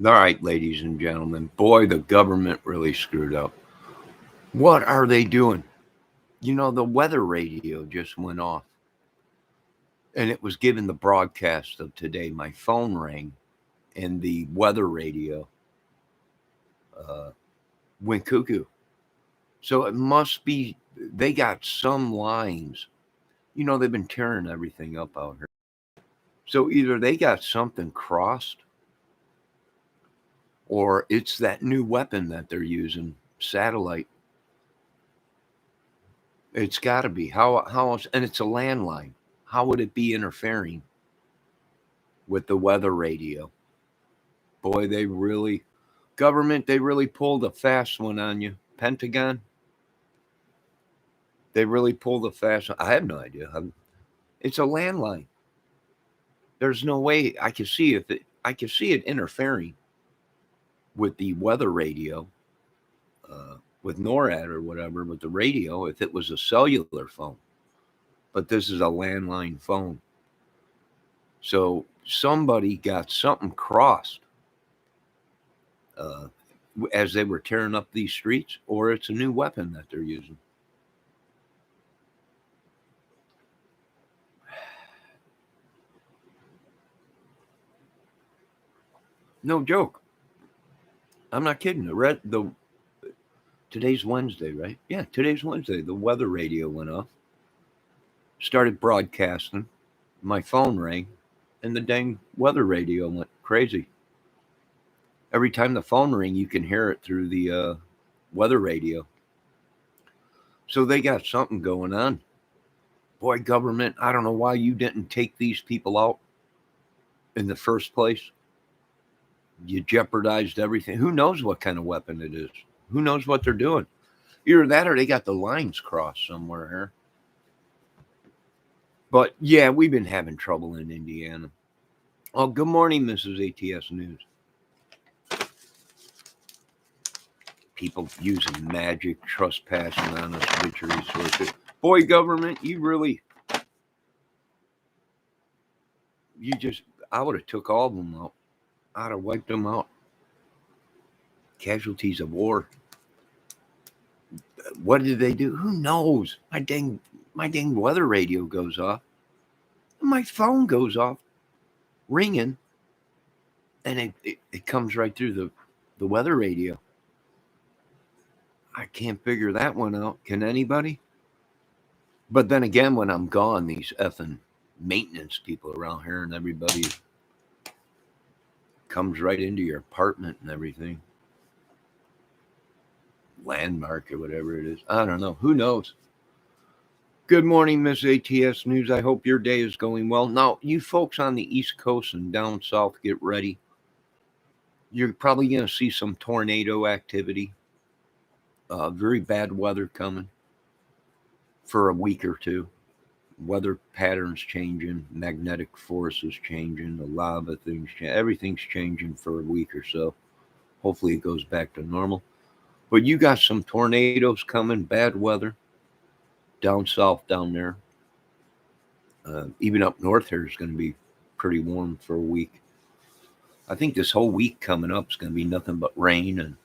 All right, ladies and gentlemen. Boy, the government really screwed up. What are they doing? The weather radio just went off, and it was given the broadcast of today. My phone rang, and the weather radio uh, went cuckoo. So it must be they got some lines. They've been tearing everything up out here. So either they got something crossed, or it's that new weapon that they're using, satellite. It's got to be. How else? And it's a landline. How would it be interfering with the weather radio? Boy, government, they really pulled a fast one on you. Pentagon, they really pulled a fast one. I have no idea. It's a landline. There's no way I could see I could see it interfering with the weather radio, with NORAD or whatever, with the radio if it was a cellular phone. But this is a landline phone. So somebody got something crossed uh, as they were tearing up these streets, or it's a new weapon that they're using. No joke. I'm not kidding. The today's Wednesday, right? Yeah, today's Wednesday. The weather radio went off, started broadcasting. My phone rang, and the dang weather radio went crazy. Every time the phone ring, you can hear it through the weather radio. So they got something going on. Boy, government, I don't know why you didn't take these people out in the first place. You jeopardized everything. Who knows what kind of weapon it is? Who knows what they're doing? Either that or they got the lines crossed somewhere here. But yeah, we've been having trouble in Indiana. Oh, good morning, Mrs. ATS News. People using magic, trespassing on us, witchery sources. Boy, government, you just, I would have took all of them out. I'd have wiped them out. Casualties of war. What did they do? Who knows? My dang weather radio goes off. My phone goes off, ringing, and it comes right through the weather radio. I can't figure that one out. Can anybody? But then again, when I'm gone, these effing maintenance people around here and everybody comes right into your apartment and everything. Landmark or whatever it is. I don't know. Who knows? Good morning, Miss ATS News. I hope your day is going well. Now, you folks on the East Coast and down south, get ready. You're probably going to see some tornado activity. Very bad weather coming for a week or two. Weather patterns changing, magnetic forces changing, a lot of things, everything's changing for a week or so. Hopefully, it goes back to normal. But you got some tornadoes coming, bad weather down south, down there. Even up north here is going to be pretty warm for a week. I think this whole week coming up is going to be nothing but rain and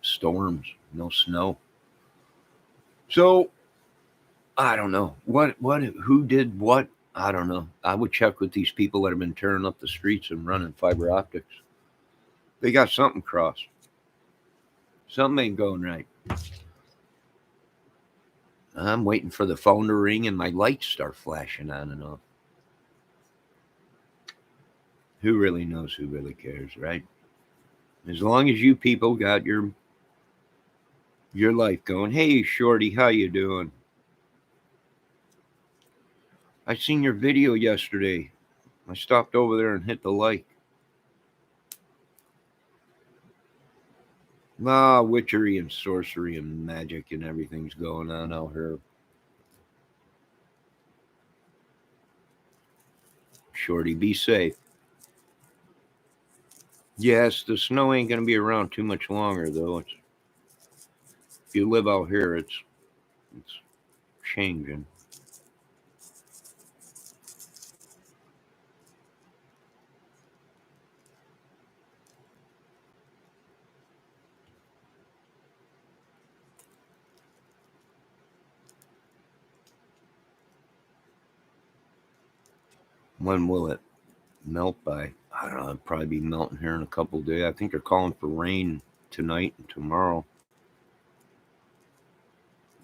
storms, no snow. So I don't know who did what. I don't know. I would check with these people that have been tearing up the streets and running fiber optics. They got something crossed. Something ain't going right. I'm waiting for the phone to ring and my lights start flashing on and off. Who really knows? Who really cares, right? As long as you people got your life going. Hey, Shorty, how you doing? I seen your video yesterday. I stopped over there and hit the like. Witchery and sorcery and magic and everything's going on out here. Shorty, be safe. Yes, the snow ain't gonna be around too much longer though. If you live out here, it's changing. When will it melt by? I don't know. It'll probably be melting here in a couple of days. I think they're calling for rain tonight and tomorrow.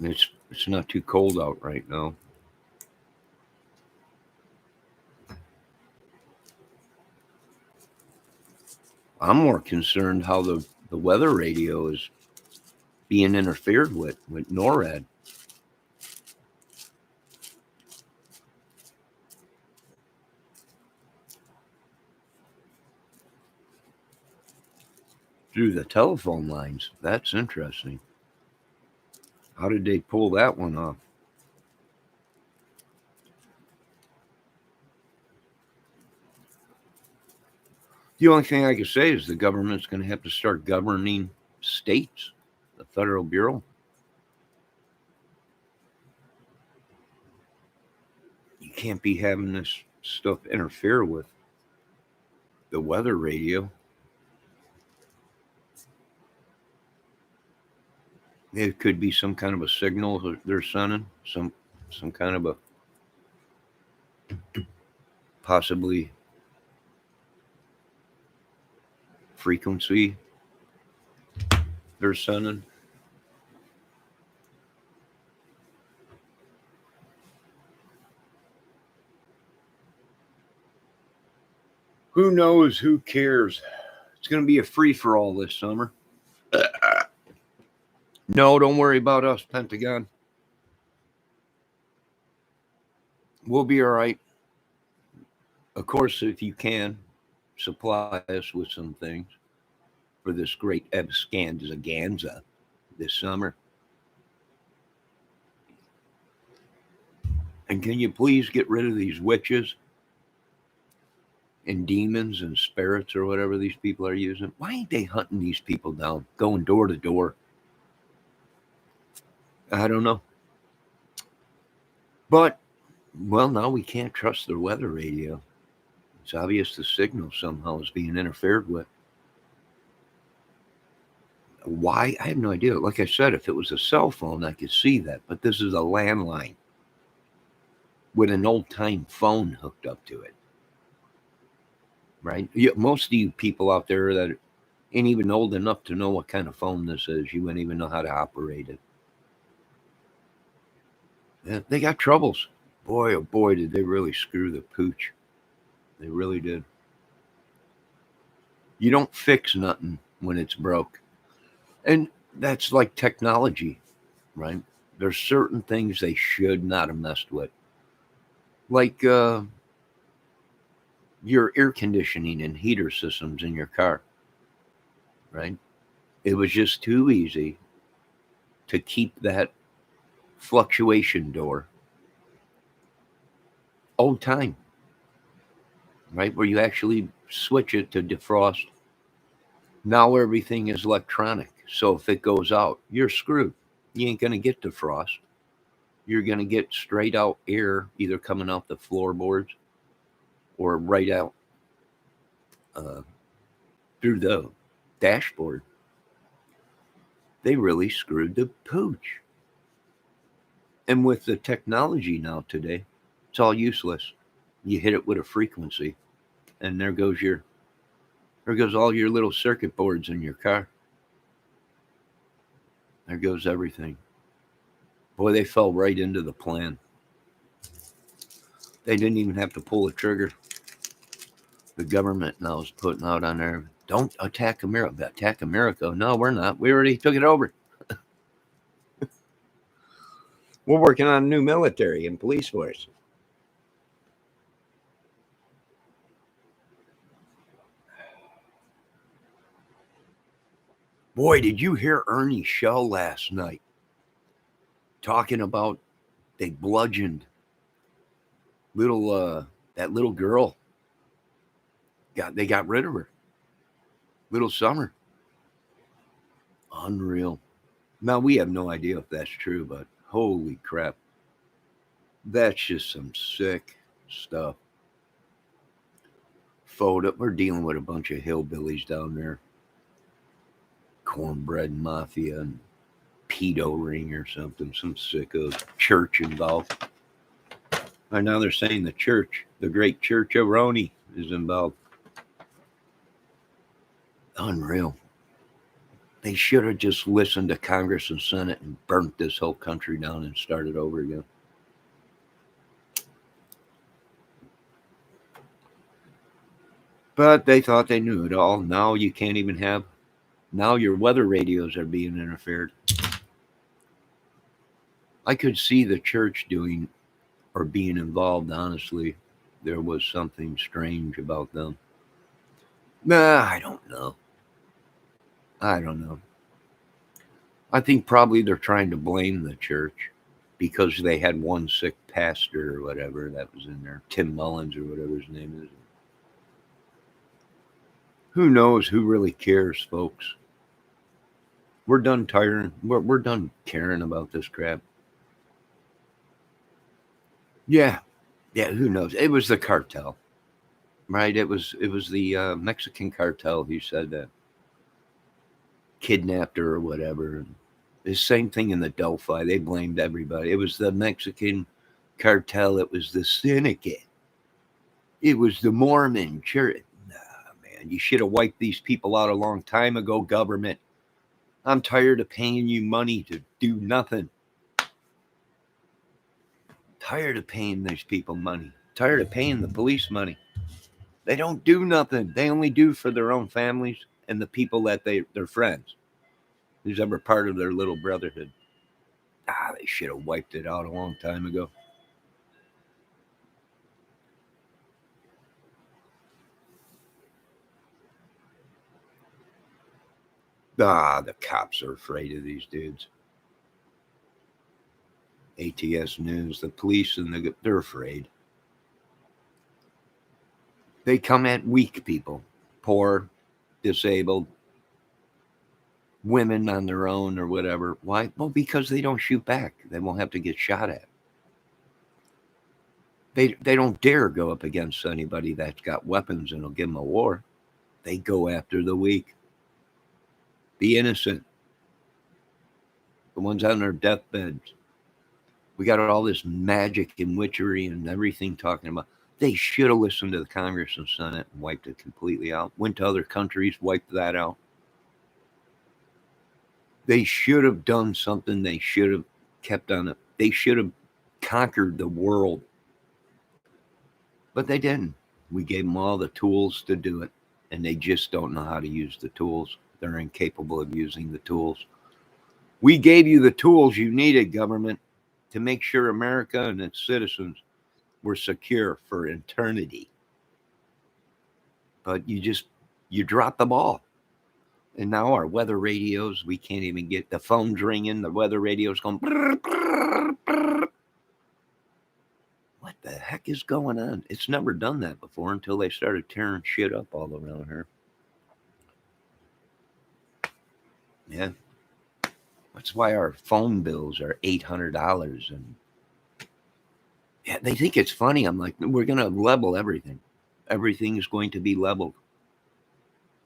It's not too cold out right now. I'm more concerned how the weather radio is being interfered with NORAD. Through the telephone lines. That's interesting. How did they pull that one off? The only thing I can say is the government's going to have to start governing states, the Federal Bureau. You can't be having this stuff interfere with the weather radio. It could be some kind of a signal that they're sending, some kind of a possibly frequency they're sending. Who knows? Who cares? It's going to be a free for all this summer. No, don't worry about us, Pentagon. We'll be all right. Of course, if you can, supply us with some things for this great extravaganza this summer. And can you please get rid of these witches and demons and spirits or whatever these people are using? Why ain't they hunting these people down, going door to door? I don't know. But, well, now we can't trust the weather radio. It's obvious the signal somehow is being interfered with. Why? I have no idea. Like I said, if it was a cell phone, I could see that. But this is a landline with an old-time phone hooked up to it. Right? Most of you people out there that ain't even old enough to know what kind of phone this is, you wouldn't even know how to operate it. Yeah, they got troubles. Boy, oh boy, did they really screw the pooch. They really did. You don't fix nothing when it's broke. And that's like technology, right? There's certain things they should not have messed with. Like your air conditioning and heater systems in your car, right? It was just too easy to keep that fluctuation door old time, right? Where you actually switch it to defrost. Now everything is electronic. So if it goes out, you're screwed. You ain't going to get defrost. You're going to get straight out air either coming out the floorboards or right out through the dashboard. They really screwed the pooch. And with the technology now today, it's all useless. You hit it with a frequency, and there goes all your little circuit boards in your car. There goes everything. Boy, they fell right into the plan. They didn't even have to pull a trigger. The government now is putting out on there, don't attack America. Attack America. No, we're not. We already took it over. We're working on a new military and police force. Boy, did you hear Ernie Shell last night talking about they bludgeoned that little girl. They got rid of her. Little Summer. Unreal. Now we have no idea if that's true, but holy crap. That's just some sick stuff. We're dealing with a bunch of hillbillies down there. Cornbread mafia and pedo ring or something. Some sicko church involved. And now they're saying the church, the great Church of Roni, is involved. Unreal. They should have just listened to Congress and Senate and burnt this whole country down and started over again. But they thought they knew it all. Now you can't even have. Now your weather radios are being interfered. I could see the church doing or being involved, honestly. There was something strange about them. Nah, I don't know. I don't know. I think probably they're trying to blame the church because they had one sick pastor or whatever that was in there. Tim Mullins or whatever his name is. Who knows who really cares, folks? We're done tiring. We're done caring about this crap. Yeah. Yeah, who knows? It was the cartel. Right? It was the Mexican cartel who said that kidnapped her or whatever. And the same thing in the Delphi. They blamed everybody. It was the Mexican cartel. It was the syndicate. It was the Mormon church. Nah, man, you should have wiped these people out a long time ago, government. I'm tired of paying you money to do nothing. Tired of paying these people money. Tired of paying the police money. They don't do nothing. They only do for their own families and the people that they're friends. Who's ever part of their little brotherhood. They should have wiped it out a long time ago. The cops are afraid of these dudes. ATS News, the police, and they're afraid. They come at weak people, poor, disabled, women on their own or whatever. Why? Well, because they don't shoot back. They won't have to get shot at. They don't dare go up against anybody that's got weapons and will give them a war. They go after the weak, the innocent, the ones on their deathbeds. We got all this magic and witchery and everything talking about. They should have listened to the Congress and Senate and wiped it completely out. Went to other countries, wiped that out. They should have done something. They should have kept on it. They should have conquered the world. But they didn't. We gave them all the tools to do it, and they just don't know how to use the tools. They're incapable of using the tools. We gave you the tools you needed, government, to make sure America and its citizens were secure for eternity. But you dropped the ball. And now our weather radios, we can't even get the phones ringing. The weather radio's going. Brr, brr, brr. What the heck is going on? It's never done that before until they started tearing shit up all around here. Yeah. That's why our phone bills are $800. And yeah, they think it's funny. I'm like, we're going to level everything. Everything is going to be leveled.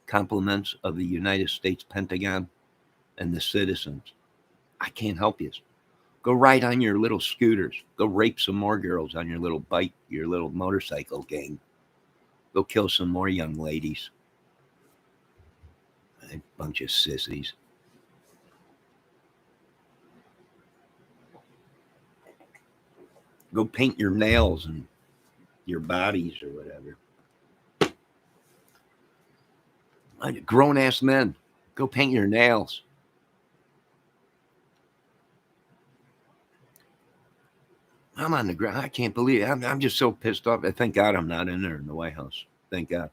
Compliments of the United States Pentagon and the citizens. I can't help you. Go ride on your little scooters. Go rape some more girls on your little bike, your little motorcycle gang. Go kill some more young ladies. A bunch of sissies. Go paint your nails and your bodies or whatever. Grown ass men, go paint your nails. I'm on the ground. I can't believe it. I'm just so pissed off. Thank God I'm not in there in the White House. Thank God.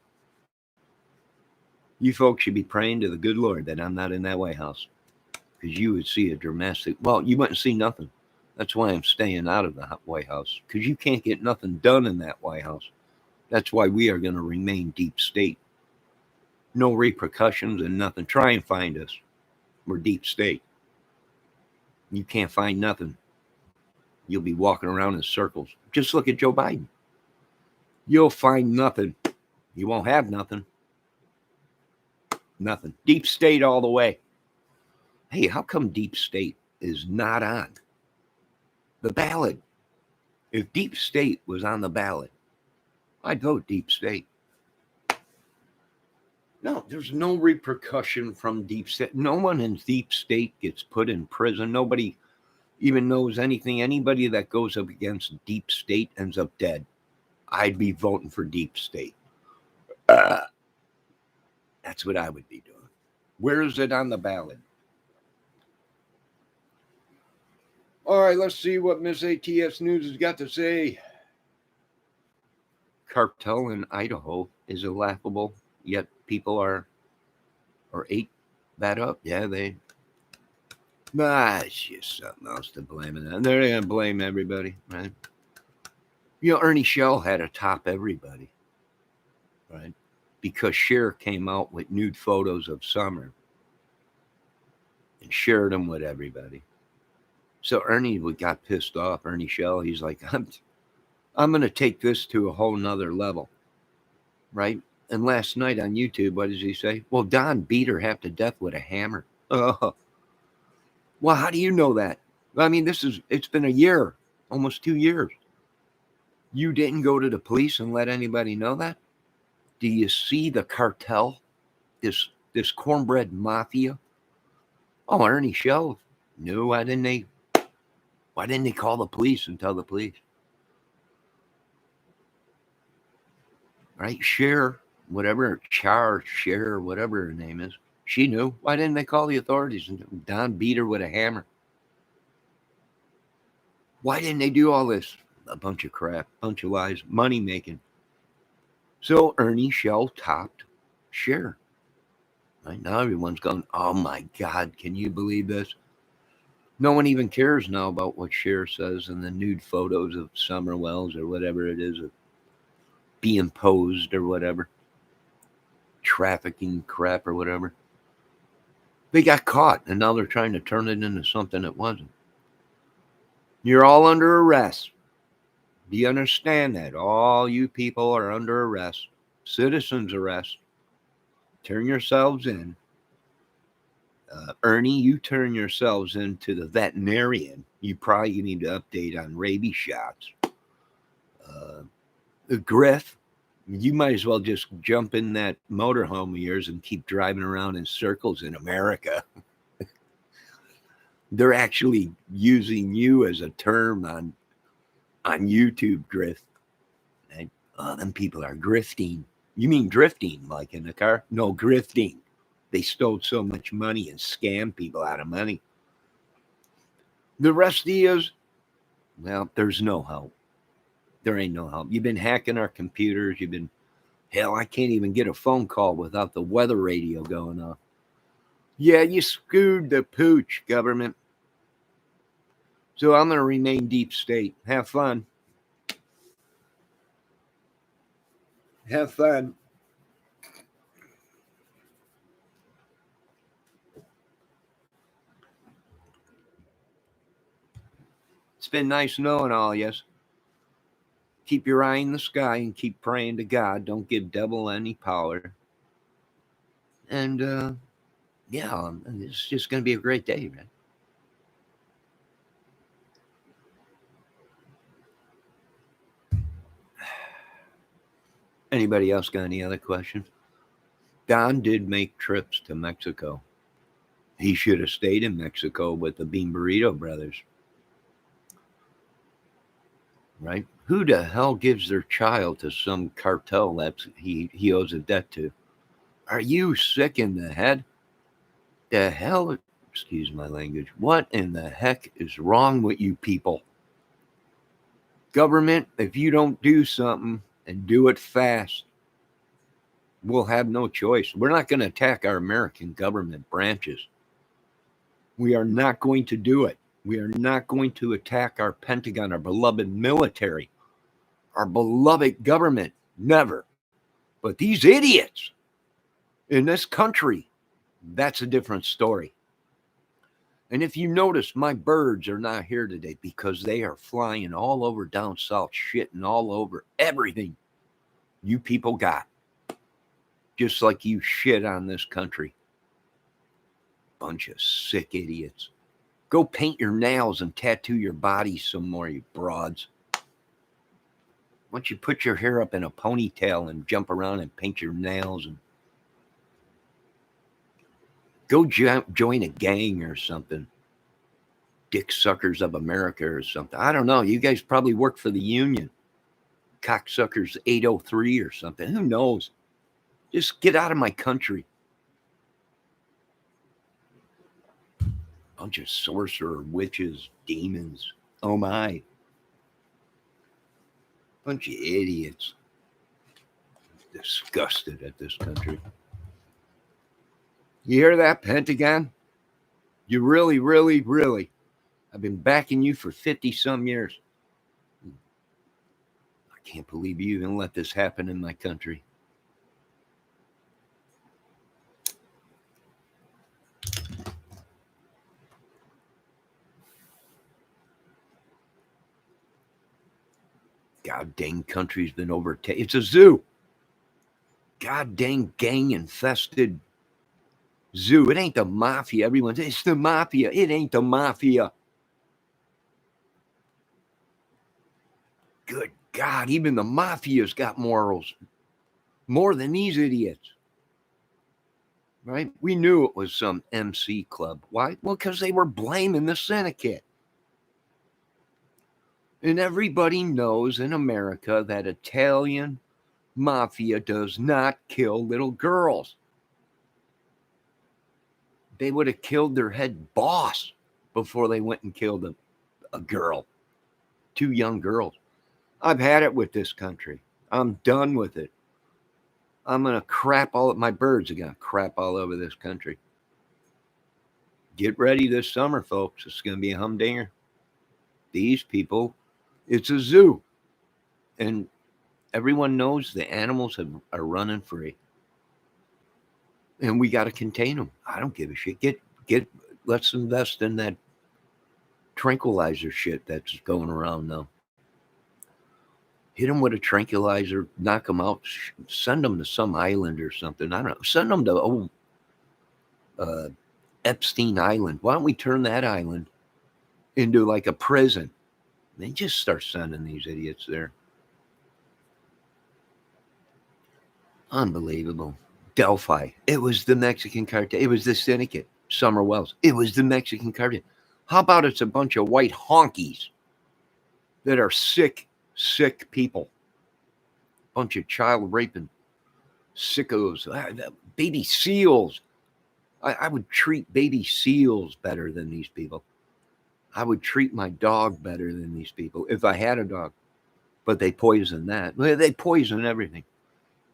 You folks should be praying to the good Lord that I'm not in that White House, because you would see a dramatic. Well, you wouldn't see nothing. That's why I'm staying out of the White House, because you can't get nothing done in that White House. That's why we are going to remain deep state. No repercussions and nothing. Try and find us. We're deep state. You can't find nothing. You'll be walking around in circles. Just look at Joe Biden. You'll find nothing. You won't have nothing. Nothing. Deep state all the way. Hey, how come deep state is not on the ballot? If deep state was on the ballot, I'd vote deep state. No, there's no repercussion from deep state. No one in deep state gets put in prison. Nobody even knows anything. Anybody that goes up against deep state ends up dead. I'd be voting for deep state. That's what I would be doing. Where is it on the ballot? All right, let's see what Miss ATS News has got to say. Cartel in Idaho is laughable, yet people ate that up. Yeah, it's just something else to blame it on. They're going to blame everybody, right? You know, Ernie Shell had to top everybody, right? Because Cher came out with nude photos of Summer and shared them with everybody. So Ernie got pissed off. Ernie Shell, he's like, I'm going to take this to a whole nother level, right? And last night on YouTube, what does he say? Well, Don beat her half to death with a hammer. Well, how do you know that? I mean, it's been a year, almost 2 years. You didn't go to the police and let anybody know that? Do you see the cartel? This cornbread mafia? Oh, Ernie Shell knew. Why didn't they call the police and tell the police? Right? Cher, whatever her name is, she knew. Why didn't they call the authorities? And Don beat her with a hammer. Why didn't they do all this? A bunch of crap, bunch of lies, money making. So Ernie Shell topped Cher. Right now everyone's going, oh my God, can you believe this? No one even cares now about what Cher says in the nude photos of Summer Wells or whatever it is, of being posed or whatever, trafficking crap or whatever. They got caught and now they're trying to turn it into something it wasn't. You're all under arrest. Do you understand that? All you people are under arrest. Citizens arrest. Turn yourselves in. Ernie, you turn yourselves into the veterinarian. You probably need to update on rabies shots. Griff, you might as well just jump in that motorhome of yours and keep driving around in circles in America. They're actually using you as a term on YouTube, Griff. And, them people are grifting. You mean drifting, like in the car? No, grifting. They stole so much money and scammed people out of money. The rest of yous, well, there's no help. There ain't no help. You've been hacking our computers. Hell, I can't even get a phone call without the weather radio going off. Yeah, you screwed the pooch, government. So I'm going to remain deep state. Have fun. Have fun. It's been nice knowing all yes. Keep your eye in the sky and keep praying to God. Don't give devil any power. And yeah, it's just going to be a great day, man. Anybody else got any other questions? Don did make trips to Mexico. He should have stayed in Mexico with the Bean Burrito brothers. Right? Who the hell gives their child to some cartel that he owes a debt to? Are you sick in the head? The hell, excuse my language, what in the heck is wrong with you people? Government, if you don't do something and do it fast, we'll have no choice. We're not going to attack our American government branches. We are not going to do it. We are not going to attack our Pentagon, our beloved military, our beloved government. Never. But these idiots in this country, that's a different story. And if you notice, my birds are not here today because they are flying all over down south, shitting all over everything you people got. Just like you shit on this country. Bunch of sick idiots. Go paint your nails and tattoo your body some more, you broads. Why don't you put your hair up in a ponytail and jump around and paint your nails and go join a gang or something? Dick Suckers of America or something. I don't know. You guys probably work for the union. Cocksuckers 803 or something. Who knows? Just get out of my country. Bunch of sorcerer, witches, demons. Oh my. Bunch of idiots. Disgusted at this country. You hear that, Pentagon? You really, really, really. I've been backing you for 50 some years. I can't believe you even let this happen in my country. God dang country's been overtaken. It's a zoo. God dang gang infested zoo. It ain't the mafia. Everyone says it's the mafia. It ain't the mafia. Good God, even the mafia's got morals. More than these idiots. Right? We knew it was some MC club. Why? Well, because they were blaming the syndicate. And everybody knows in America that Italian mafia does not kill little girls. They would have killed their head boss before they went and killed a girl. 2 young girls. I've had it with this country. I'm done with it. I'm going to crap my birds are going to crap all over this country. Get ready this summer, folks. It's going to be a humdinger. These people, it's a zoo. And everyone knows the animals are running free. And we got to contain them. I don't give a shit. Let's invest in that tranquilizer shit that's going around now. Hit them with a tranquilizer, knock them out, send them to some island or something. I don't know. Send them to Epstein Island. Why don't we turn that island into like a prison? They just start sending these idiots there. Unbelievable. Delphi. It was the Mexican cartel. It was the syndicate. Summer Wells. It was the Mexican cartel. How about it's a bunch of white honkies that are sick people. Bunch of child raping sickos. Baby seals. I would treat baby seals better than these people. I would treat my dog better than these people if I had a dog. But they poison that. They poison everything.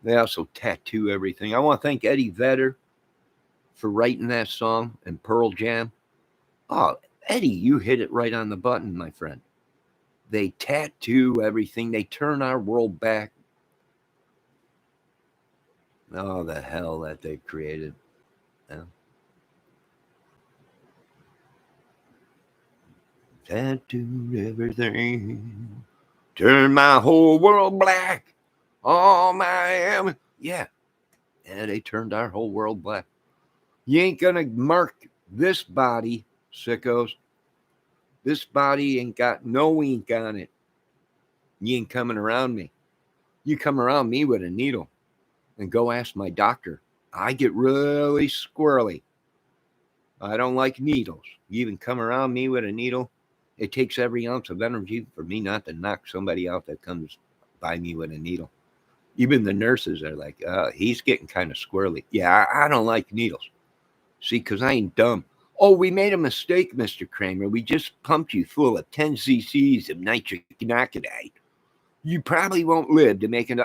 They also tattoo everything. I want to thank Eddie Vedder for writing that song and Pearl Jam. Oh, Eddie, you hit it right on the button, my friend. They tattoo everything. They turn our world back. Oh, the hell that they've created. Yeah. Tattoo everything. Turn my whole world black. Oh, Miami. Yeah. And they turned our whole world black. You ain't going to mark this body, sickos. This body ain't got no ink on it. You ain't coming around me. You come around me with a needle and go ask my doctor. I get really squirrely. I don't like needles. You even come around me with a needle. It takes every ounce of energy for me not to knock somebody out that comes by me with a needle. Even the nurses are like, he's getting kind of squirrely. Yeah, I don't like needles. See, because I ain't dumb. Oh, we made a mistake, Mr. Kramer. We just pumped you full of 10 cc's of nitric oxide. You probably won't live to make it.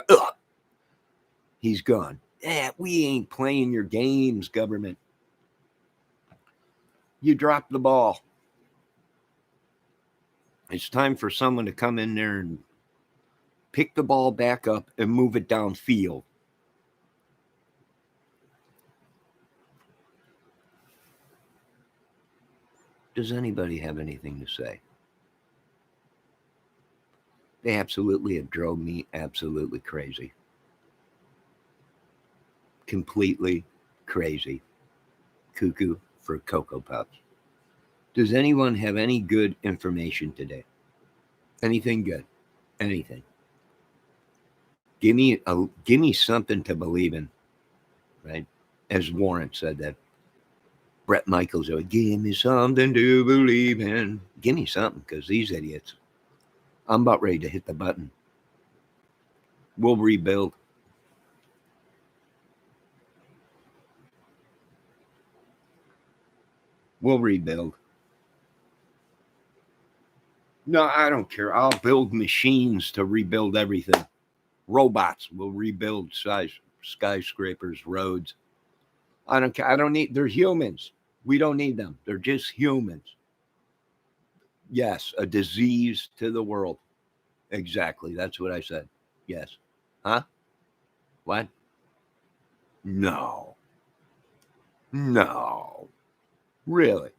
He's gone. Yeah, we ain't playing your games, government. You dropped the ball. It's time for someone to come in there and pick the ball back up and move it downfield. Does anybody have anything to say? They absolutely have drove me absolutely crazy. Completely crazy. Cuckoo for Cocoa Puffs. Does anyone have any good information today? Anything good? Anything? Give me something to believe in, right? As Warren said that. Brett Michaels, give me something to believe in. Give me something, because these idiots. I'm about ready to hit the button. We'll rebuild. We'll rebuild. No, I don't care. I'll build machines to rebuild everything. Robots will rebuild skyscrapers, roads. I don't care. I don't need. They're humans. We don't need them. They're just humans. Yes, a disease to the world. Exactly. That's what I said. Yes. Huh? What? No. No. Really?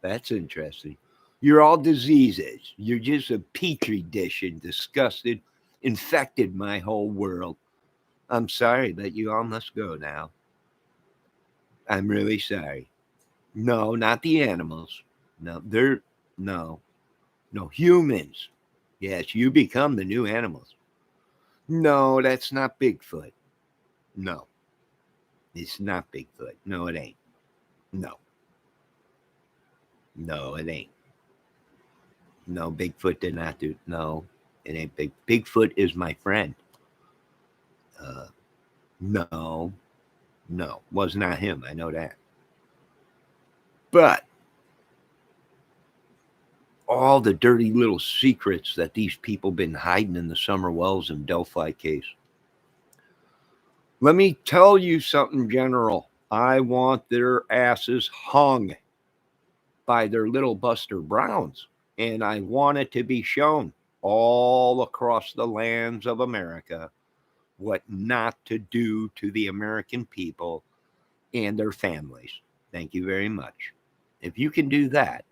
That's interesting. You're all diseases. You're just a petri dish and disgusted, infected my whole world. I'm sorry, but you all must go now. I'm really sorry. No, not the animals. No, they're no, no humans. Yes, you become the new animals. No, that's not Bigfoot. No, it's not Bigfoot. No, it ain't. No, no, it ain't. No, Bigfoot did not do. No, it ain't big. Bigfoot is my friend. Uh, no, no, was not him. I know that. But all the dirty little secrets that these people been hiding in the Summer Wells and Delphi case. Let me tell you something, General. I want their asses hung by their little Buster Browns, and I want it to be shown all across the lands of America what not to do to the American people and their families. Thank you very much. If you can do that,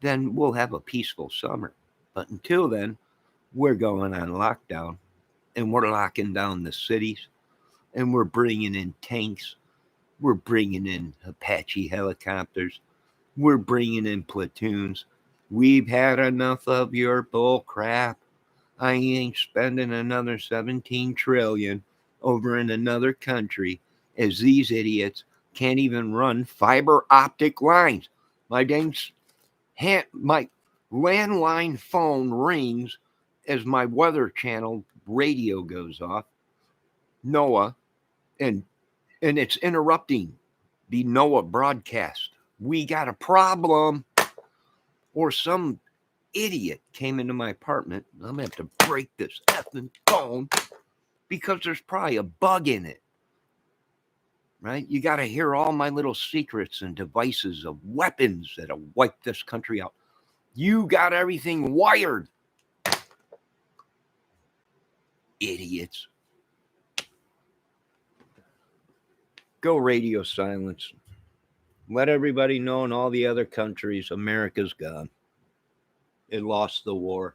then we'll have a peaceful summer. But until then, we're going on lockdown, and we're locking down the cities, and we're bringing in tanks. We're bringing in Apache helicopters. We're bringing in platoons. We've had enough of your bull crap. I ain't spending another 17 trillion over in another country as these idiots can't even run fiber optic lines. My dang my landline phone rings as my Weather Channel radio goes off. NOAA, and it's interrupting the NOAA broadcast. We got a problem. Or some idiot came into my apartment. I'm gonna have to break this effing phone because there's probably a bug in it. Right? You got to hear all my little secrets and devices of weapons that'll wipe this country out. You got everything wired. Idiots. Go radio silence. Let everybody know in all the other countries America's gone. It lost the war.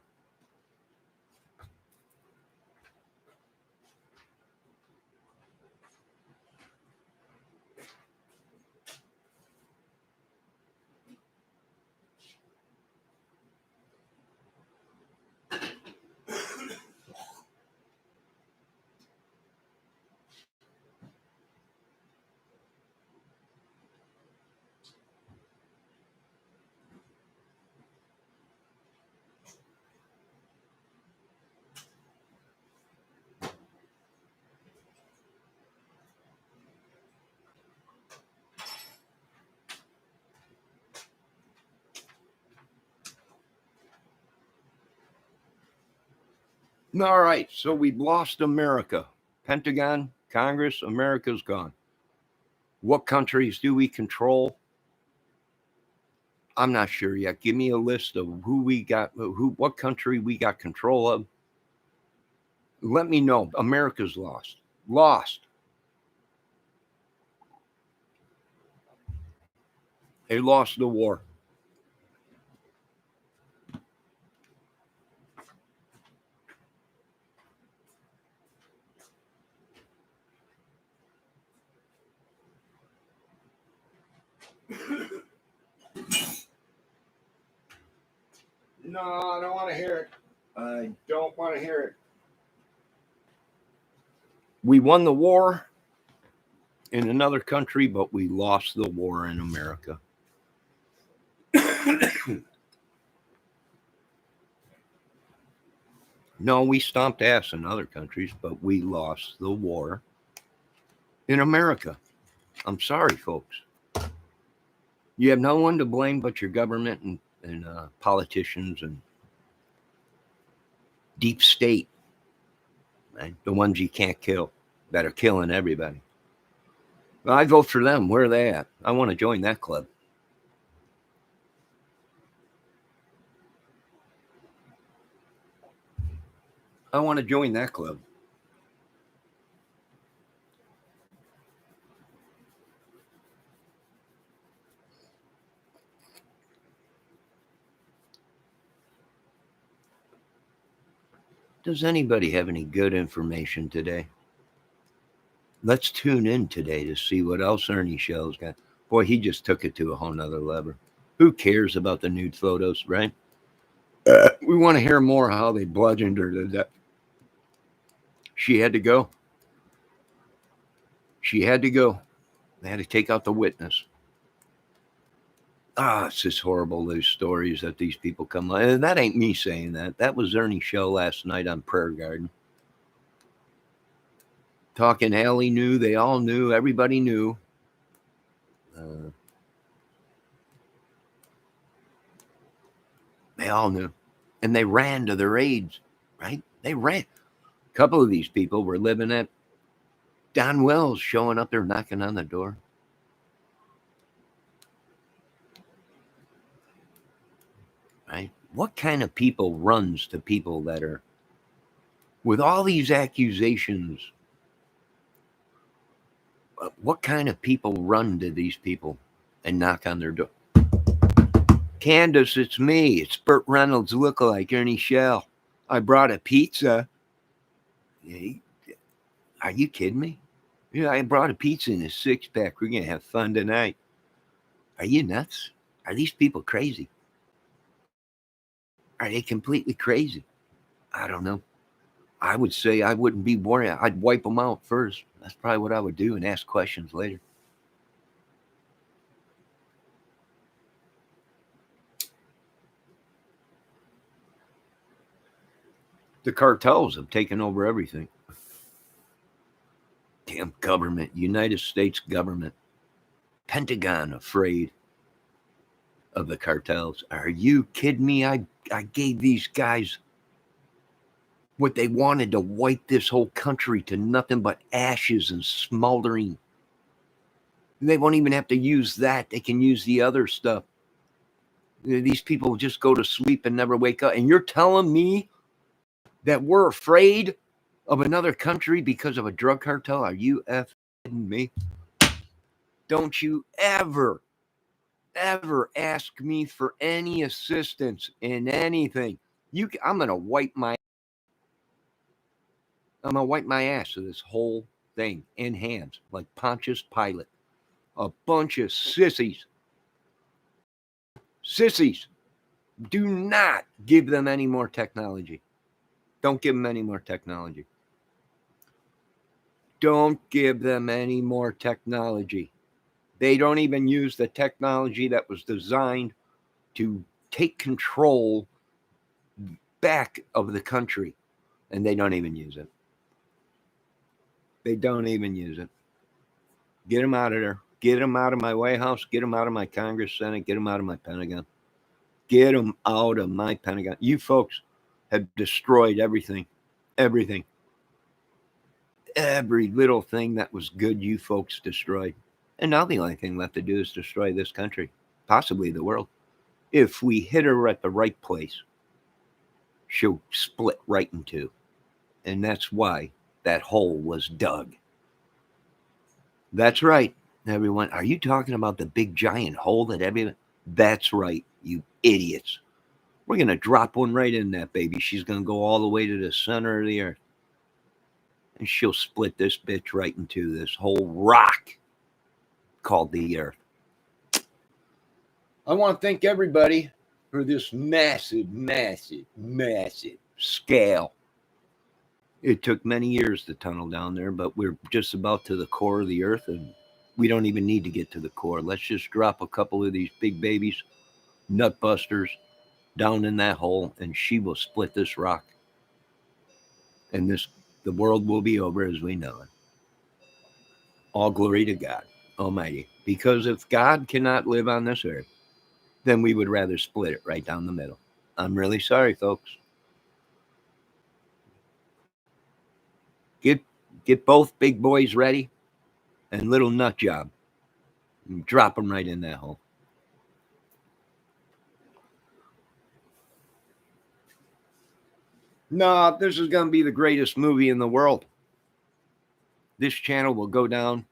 All right, so we've lost America. Pentagon, Congress, America's gone. What countries do we control? I'm not sure yet. Give me a list of who we got, what country we got control of. Let me know. America's lost. Lost. They lost the war. No, I don't want to hear it. I don't want to hear it. We won the war in another country, but we lost the war in America. No, we stomped ass in other countries, but we lost the war in America. I'm sorry, folks. You have no one to blame but your government and politicians and deep state, right? The ones you can't kill that are killing everybody. Well, I vote for them. Where are they at? I want to join that club. I want to join that club. Does anybody have any good information today? Let's tune in today to see what else Ernie Shell's got. Boy, he just took it to a whole nother level. Who cares about the nude photos, right? We want to hear more how they bludgeoned her to death. She had to go. She had to go. They had to take out the witness. It's just horrible, those stories that these people come on. And that ain't me saying that. That was Ernie Show last night on Prayer Garden. Talking Allie knew, they all knew, everybody knew. They all knew. And they ran to their aids, right? They ran. A couple of these people were living at Don Wells, showing up there, knocking on the door. Right? What kind of people runs to people that are, with all these accusations, what kind of people run to these people and knock on their door? Candace, it's me. It's Burt Reynolds lookalike, Ernie Shell. I brought a pizza. Are you kidding me? Yeah, I brought a pizza in a 6-pack. We're going to have fun tonight. Are you nuts? Are these people crazy? Are they completely crazy? I don't know. I would say I wouldn't be worried. I'd wipe them out first. That's probably what I would do and ask questions later. The cartels have taken over everything. Damn government, United States government, Pentagon afraid of the cartels. Are you kidding me? I gave these guys what they wanted to wipe this whole country to nothing but ashes and smoldering. They won't even have to use that. They can use the other stuff. These people just go to sleep and never wake up. And you're telling me that we're afraid of another country because of a drug cartel? Are you effing me? Don't you ever ask me for any assistance in anything. I'm gonna wipe my ass of this whole thing in hands like Pontius Pilate. A bunch of sissies. Sissies. Do not give them any more technology. Don't give them any more technology. Don't give them any more technology. They don't even use the technology that was designed to take control back of the country. And they don't even use it. They don't even use it. Get them out of there. Get them out of my White House. Get them out of my Congress, Senate. Get them out of my Pentagon. Get them out of my Pentagon. You folks have destroyed everything. Everything. Every little thing that was good, you folks destroyed. And now the only thing left to do is destroy this country, possibly the world. If we hit her at the right place, she'll split right in two. And that's why that hole was dug. That's right, everyone. Are you talking about the big giant hole that everyone? That's right, you idiots. We're going to drop one right in that baby. She's going to go all the way to the center of the earth. And she'll split this bitch right into this whole rock called the earth. I want to thank everybody for this massive, massive, massive scale It took many years to tunnel down there, but we're just about to the core of the earth, and we don't even need to get to the core. Let's just drop a couple of these big babies, nut busters, down in that hole, and she will split this rock, and the world will be over as we know it. All glory to God Almighty. Because if God cannot live on this earth, then we would rather split it right down the middle. I'm really sorry, folks. Get get both big boys ready and little nut job. Drop them right in that hole. No, this is going to be the greatest movie in the world. This channel will go down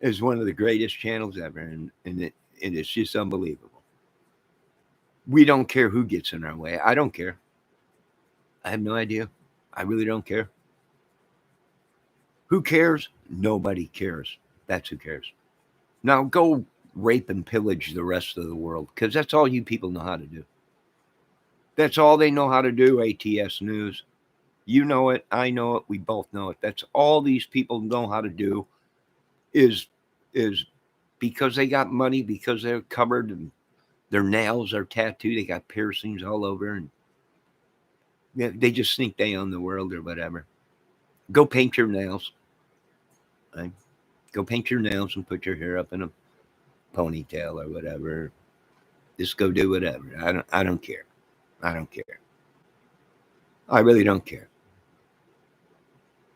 as one of the greatest channels ever, and it's just unbelievable. We don't care who gets in our way. I don't care. I have no idea. I really don't care. Who cares? Nobody cares. That's who cares. Now go rape and pillage the rest of the world, because that's all you people know how to do. That's all they know how to do, ATS News. You know it. I know it. We both know it. That's all these people know how to do is because they got money, because they're covered and their nails are tattooed. They got piercings all over, and they just think they own the world or whatever. Go paint your nails. Right? Go paint your nails and put your hair up in a ponytail or whatever. Just go do whatever. I don't care. I don't care. I really don't care.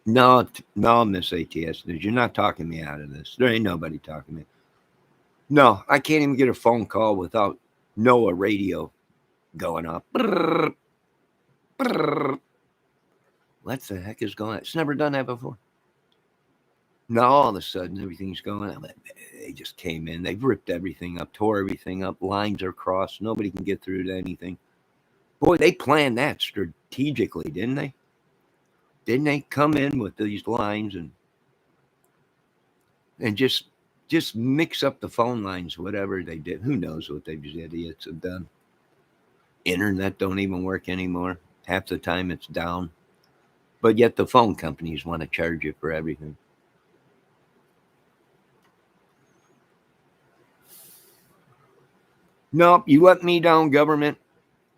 No, Miss ATS News, you're not talking me out of this. There ain't nobody talking me. No, I can't even get a phone call without NOAA radio going off. Brrr, brrr. What the heck is going on? It's never done that before. Now all of a sudden everything's going on. They just came in. They've ripped everything up, tore everything up. Lines are crossed. Nobody can get through to anything. Boy, they planned that strategically, didn't they? Didn't they come in with these lines and just mix up the phone lines, whatever they did? Who knows what these idiots have done? Internet don't even work anymore. Half the time it's down. But yet the phone companies want to charge you for everything. Nope, you let me down, government.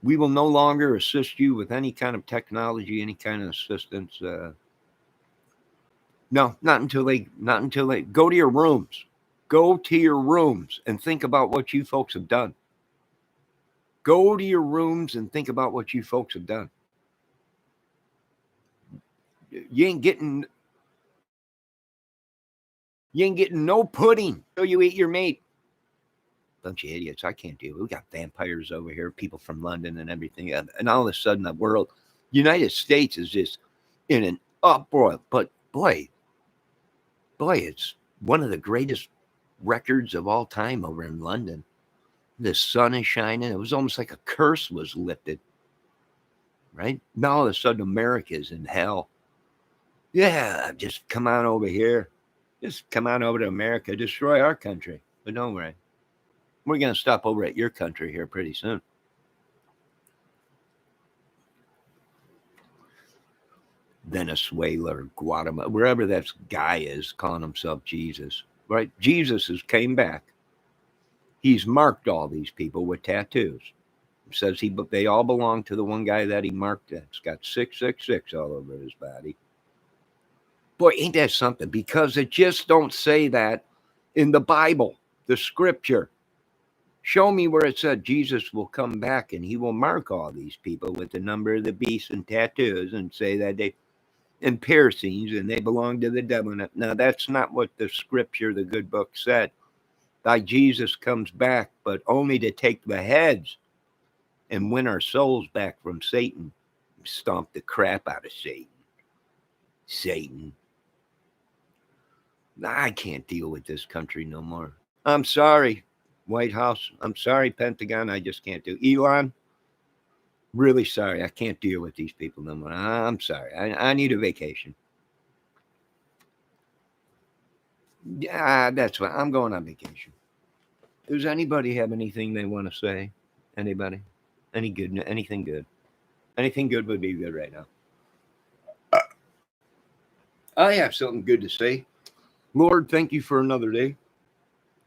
We will no longer assist you with any kind of technology, any kind of assistance. No, not until they go to your rooms. Go to your rooms and think about what you folks have done. Go to your rooms and think about what you folks have done. You ain't getting no pudding till you eat your meat. Bunch of idiots. I can't deal with it. We got vampires over here, people from London and everything. And all of a sudden the world, United States is just in an uproar. But boy, it's one of the greatest records of all time over in London. The sun is shining. It was almost like a curse was lifted. Right? Now all of a sudden America's in hell. Yeah, just come on over here. Just come on over to America. Destroy our country. But don't worry. We're going to stop over at your country here pretty soon. Venezuela or Guatemala, wherever that guy is calling himself Jesus, right? Jesus has came back. He's marked all these people with tattoos. Says they all belong to the one guy that he marked. That's got 666 all over his body. Boy, ain't that something? Because it just don't say that in the Bible, the scripture. Show me where it said Jesus will come back and he will mark all these people with the number of the beast and tattoos and say that they and piercings and they belong to the devil. Now that's not what the scripture, the good book said. Thy Jesus comes back, but only to take the heads and win our souls back from Satan. Stomp the crap out of Satan. I can't deal with this country no more. I'm sorry, White House. I'm sorry, Pentagon. I just can't do. Elon, really sorry. I can't deal with these people no more. I'm sorry. I need a vacation. Yeah, that's fine. I'm going on vacation. Does anybody have anything they want to say? Anybody? Anything good? Anything good would be good right now. I have something good to say. Lord, thank you for another day.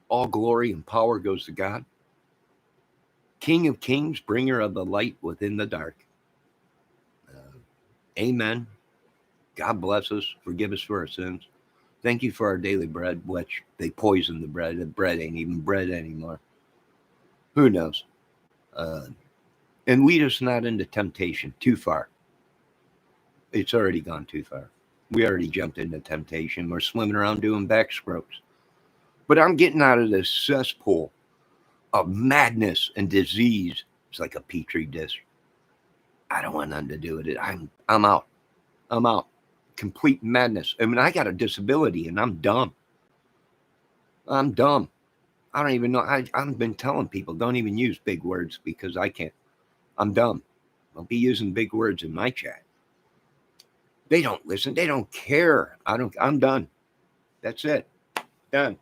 All glory and power goes to God. King of kings, bringer of the light within the dark. Amen. God bless us. Forgive us for our sins. Thank you for our daily bread, which they poisoned the bread. The bread ain't even bread anymore. Who knows? And lead us not into temptation too far. It's already gone too far. We already jumped into temptation. We're swimming around doing backstrokes. But I'm getting out of this cesspool of madness and disease. It's like a petri dish. I don't want nothing to do with it. I'm out. I'm out. Complete madness. I mean, I got a disability and I'm dumb. I'm dumb. I don't even know. I've been telling people don't even use big words because I can't. I'm dumb. I'll be using big words in my chat. They don't listen. They don't care. I'm done. That's it. Done.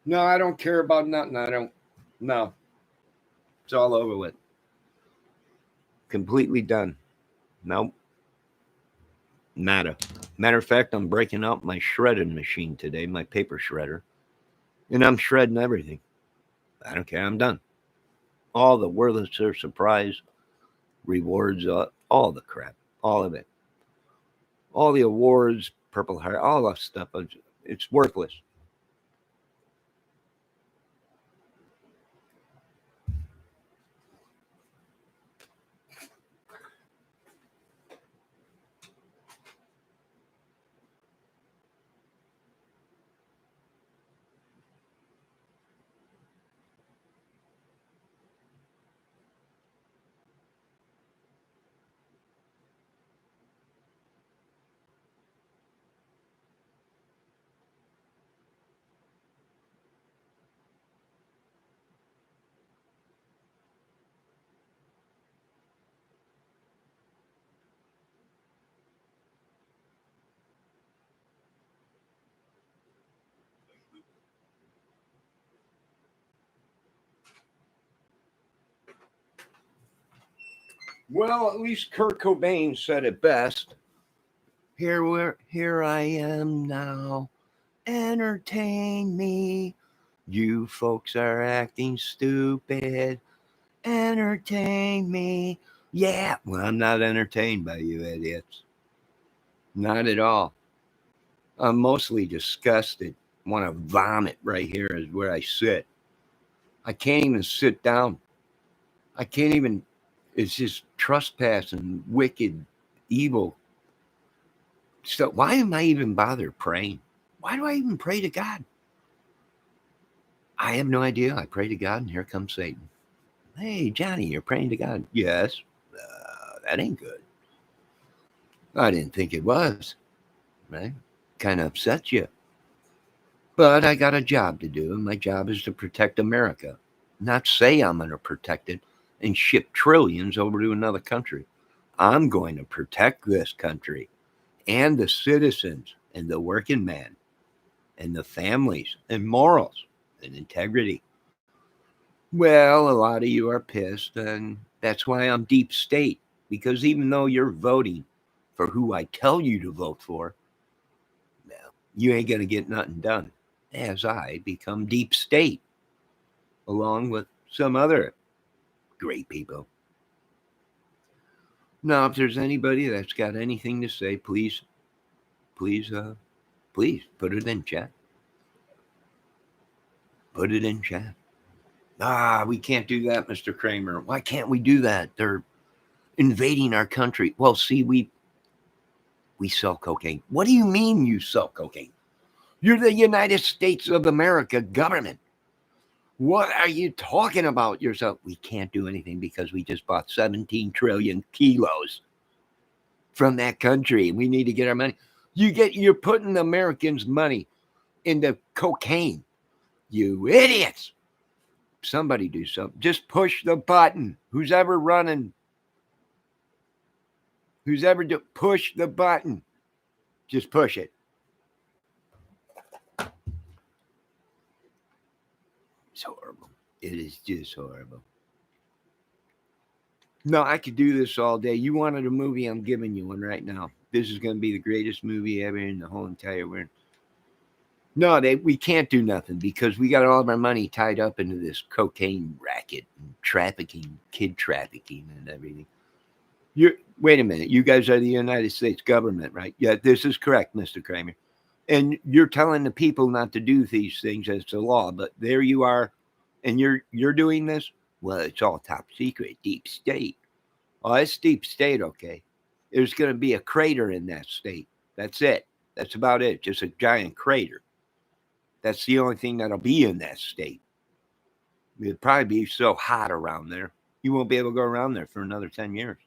No, I don't care about nothing. No. It's all over with. Completely done. Nope. Nada. Matter of fact, I'm breaking out my shredding machine today, my paper shredder. And I'm shredding everything. I don't care. I'm done. All the Wurlitzer surprise rewards, all the crap. All of it. All the awards, Purple Heart, all that stuff. It's worthless. Well, at least Kurt Cobain said it best. Here I am now. Entertain me. You folks are acting stupid. Entertain me. Yeah. Well, I'm not entertained by you idiots. Not at all. I'm mostly disgusted. Want to vomit right here is where I sit. I can't even sit down. I can't even. It's just trespassing, wicked, evil. So why am I even bothered praying? Why do I even pray to God? I have no idea. I pray to God, and here comes Satan. Hey, Johnny, you're praying to God. Yes. That ain't good. I didn't think it was. Right? Kind of upsets you. But I got a job to do, and my job is to protect America. Not say I'm going to protect it and ship trillions over to another country. I'm going to protect this country and the citizens and the working man and the families and morals and integrity. Well, a lot of you are pissed, and that's why I'm deep state. Because even though you're voting for who I tell you to vote for, well, you ain't going to get nothing done as I become deep state, along with some other great people. Now, if there's anybody that's got anything to say, please put it in chat. Put it in chat. We can't do that, Mr. Kramer. Why can't we do that? They're invading our country. Well, see, we sell cocaine. What do you mean you sell cocaine? You're the United States of America government. What are you talking about yourself? We can't do anything because we just bought 17 trillion kilos from that country. We need to get our money. You're putting Americans' money into cocaine. You idiots. Somebody do something. Just push the button. Who's ever running? Push the button. Just push it. It's horrible. It is just horrible. No, I could do this all day. You wanted a movie, I'm giving you one right now. this is going to be the greatest movie ever in the whole entire world. No, we can't do nothing because we got all of our money tied up into this cocaine racket and trafficking, kid trafficking and everything. Wait a minute. You guys are the United States government, right? Yeah, this is correct, Mr. Kramer. And you're telling the people not to do these things as the law, but there you are, and you're doing this. Well, it's all top secret, deep state. Oh, it's deep state, okay. There's going to be a crater in that state. That's it. That's about it. Just a giant crater. That's the only thing that'll be in that state. It'll probably be so hot around there, you won't be able to go around there for another 10 years.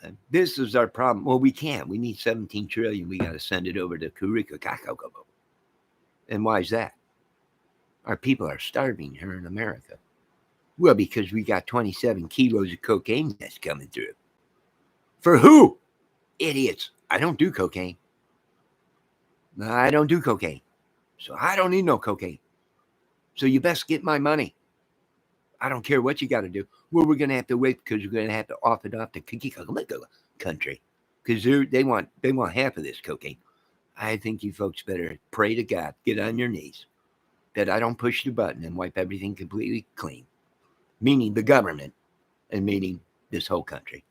And this is our problem. Well, we can't. We need 17 trillion. We got to send it over to Kurika Kakao. And why is that? Our people are starving here in America. Well, because we got 27 kilos of cocaine that's coming through. For who? Idiots. I don't do cocaine. I don't do cocaine. So I don't need no cocaine. So you best get my money. I don't care what you got to do. Well, we're going to have to wait because we're going to have to off it off the country because they want half of this cocaine. I think you folks better pray to God, get on your knees, that I don't push the button and wipe everything completely clean, meaning the government and meaning this whole country.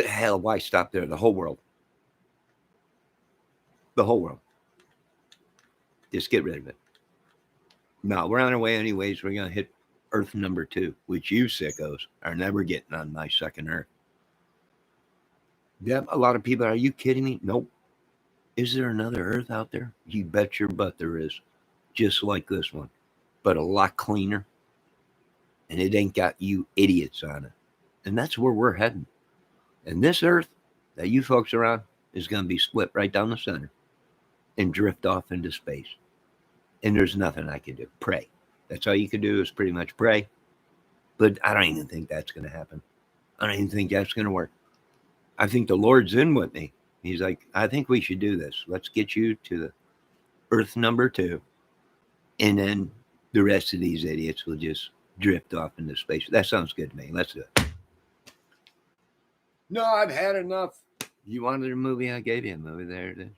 Hell, why stop there? The whole world. The whole world. Just get rid of it. No, we're on our way anyways. We're going to hit Earth number 2, which you sickos are never getting on my second Earth. Yeah, a lot of people, are you kidding me? Nope. Is there another Earth out there? You bet your butt there is. Just like this one, but a lot cleaner. And it ain't got you idiots on it. And that's where we're heading. And this Earth that you folks are on is going to be split right down the center and drift off into space. And there's nothing I can do. Pray. That's all you can do is pretty much pray. But I don't even think that's going to happen. I don't even think that's going to work. I think the Lord's in with me. He's like, I think we should do this. Let's get you to the Earth number 2. And then the rest of these idiots will just drift off into space. That sounds good to me. Let's do it. No, I've had enough. You wanted a movie? I gave you a movie. There it is.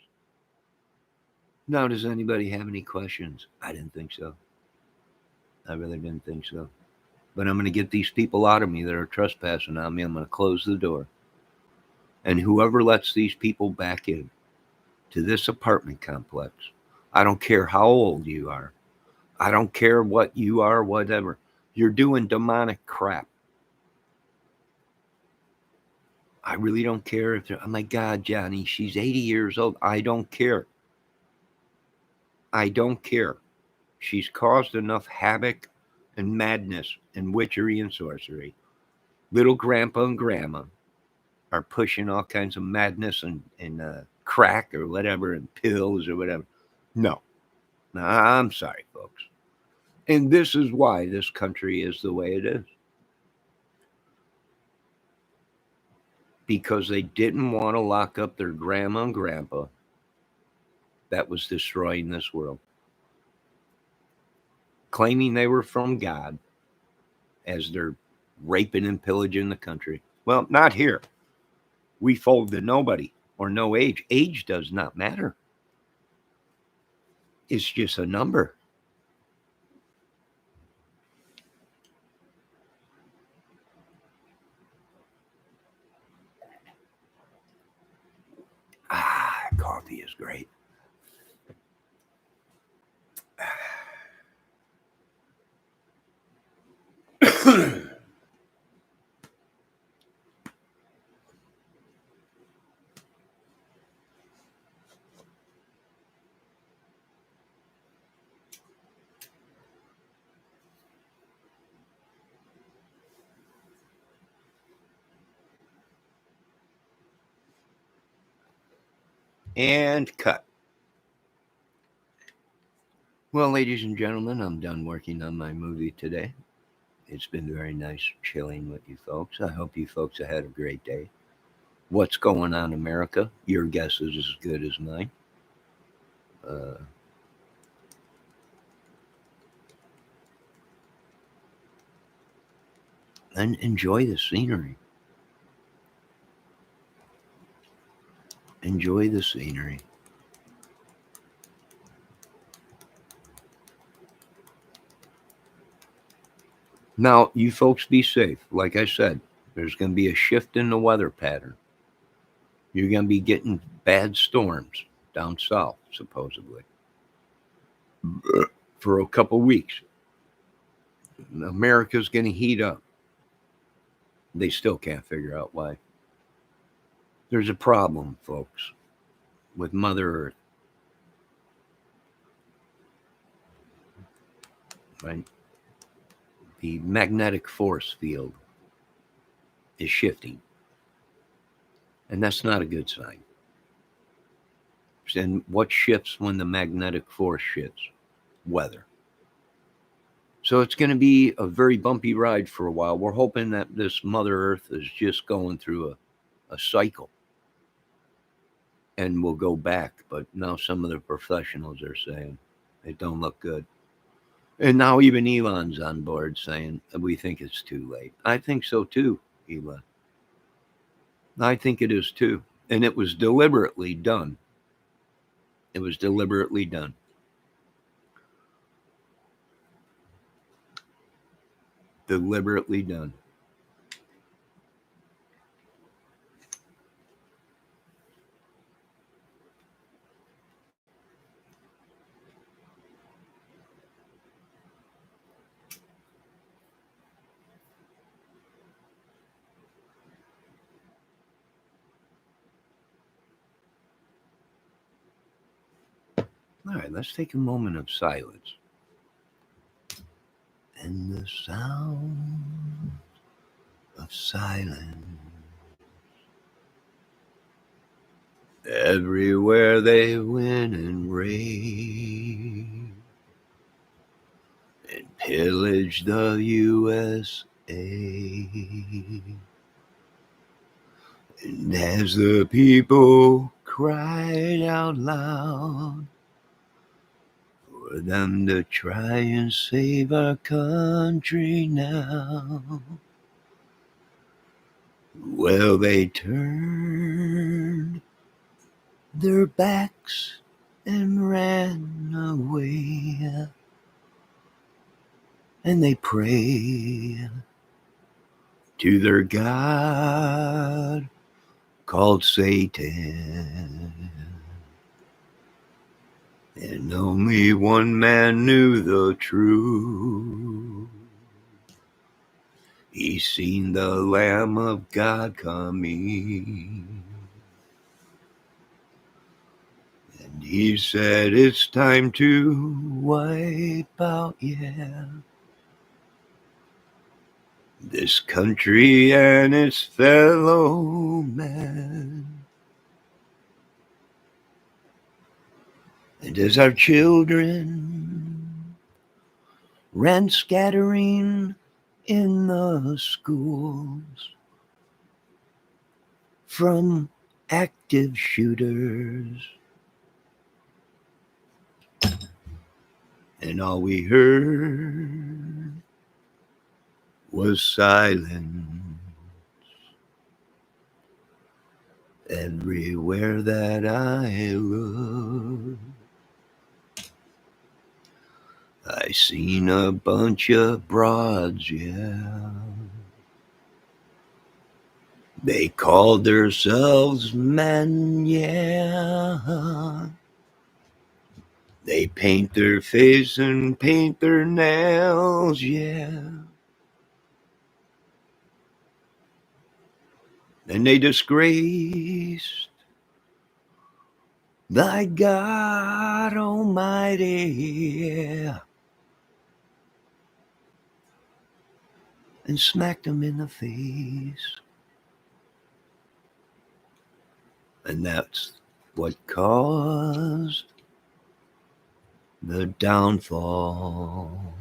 Now, does anybody have any questions? I didn't think so. I really didn't think so. But I'm going to get these people out of me that are trespassing on me. I'm going to close the door. And whoever lets these people back in to this apartment complex, I don't care how old you are. I don't care what you are, whatever. You're doing demonic crap. I really don't care if they're, oh my God, Johnny, she's 80 years old. I don't care. I don't care. She's caused enough havoc and madness and witchery and sorcery. Little grandpa and grandma are pushing all kinds of madness and crack or whatever and pills or whatever. No, I'm sorry, folks. And this is why this country is the way it is. Because they didn't want to lock up their grandma and grandpa that was destroying this world. Claiming they were from God as they're raping and pillaging the country. Well, not here. We fold to nobody or no age. Age does not matter. It's just a number. Coffee is great. And cut. Well, ladies and gentlemen, I'm done working on my movie today. It's been very nice chilling with you folks. I hope you folks have had a great day. What's going on in America? Your guess is as good as mine. And enjoy the scenery. Enjoy the scenery. Now, you folks be safe. Like I said, there's going to be a shift in the weather pattern. You're going to be getting bad storms down south, supposedly, for a couple weeks. America's going to heat up. They still can't figure out why. There's a problem, folks, with Mother Earth. Right? The magnetic force field is shifting. And that's not a good sign. And what shifts when the magnetic force shifts? Weather. So it's going to be a very bumpy ride for a while. We're hoping that this Mother Earth is just going through a cycle and we'll go back. But now some of the professionals are saying it don't look good. And now even Elon's on board saying we think it's too late. I think so too, Elon. I think it is too. And it was deliberately done. It was deliberately done. Deliberately done. All right, let's take a moment of silence. And the sound of silence. Everywhere they went and raided and pillaged the USA. And as the people cried out loud for them to try and save our country now, well, they turned their backs and ran away, and they prayed to their God called Satan. And only one man knew the truth. He seen the Lamb of God coming. And he said, it's time to wipe out, this country and its fellow man. And as our children ran scattering in the schools from active shooters, and all we heard was silence. Everywhere that I looked, I seen a bunch of broads, They called themselves men, They paint their face and paint their nails, And they disgraced thy God Almighty, and smacked him in the face. And that's what caused the downfall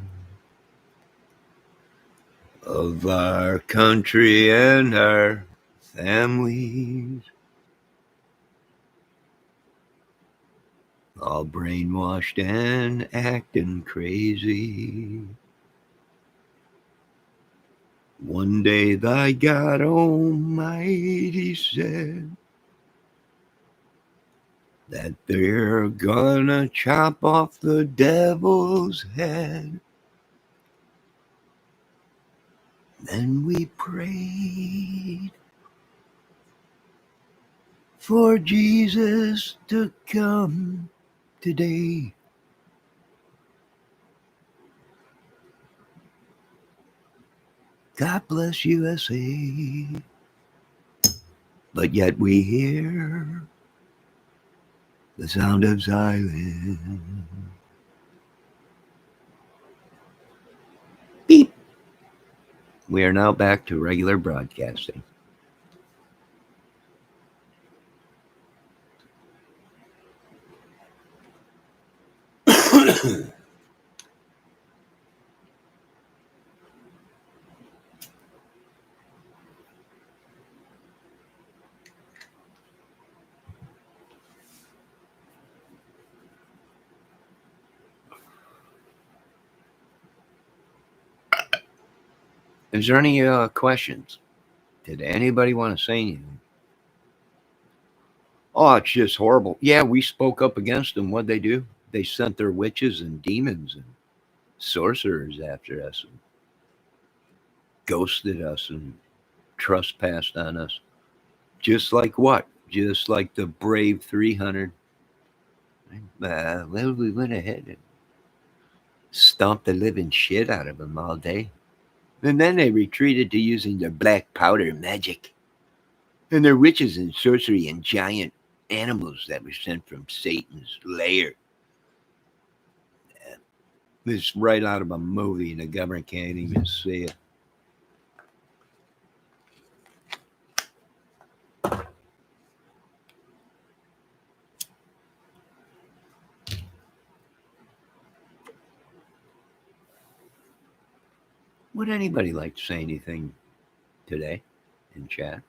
of our country and our families, all brainwashed and acting crazy. One day thy God Almighty said, that they're gonna chop off the devil's head. Then we prayed for Jesus to come today. God bless USA. But yet we hear the sound of silence. Beep. We are now back to regular broadcasting. Is there any questions? Did anybody want to say anything? Oh, it's just horrible. Yeah, we spoke up against them. What'd they do? They sent their witches and demons and sorcerers after us and ghosted us and trespassed on us. Just like what? Just like the brave 300. Well, we went ahead and stomped the living shit out of them all day. And then they retreated to using their black powder magic and their witches and sorcery and giant animals that were sent from Satan's lair. This is right out of a movie, and the government can't even see it. Would anybody like to say anything today in chat?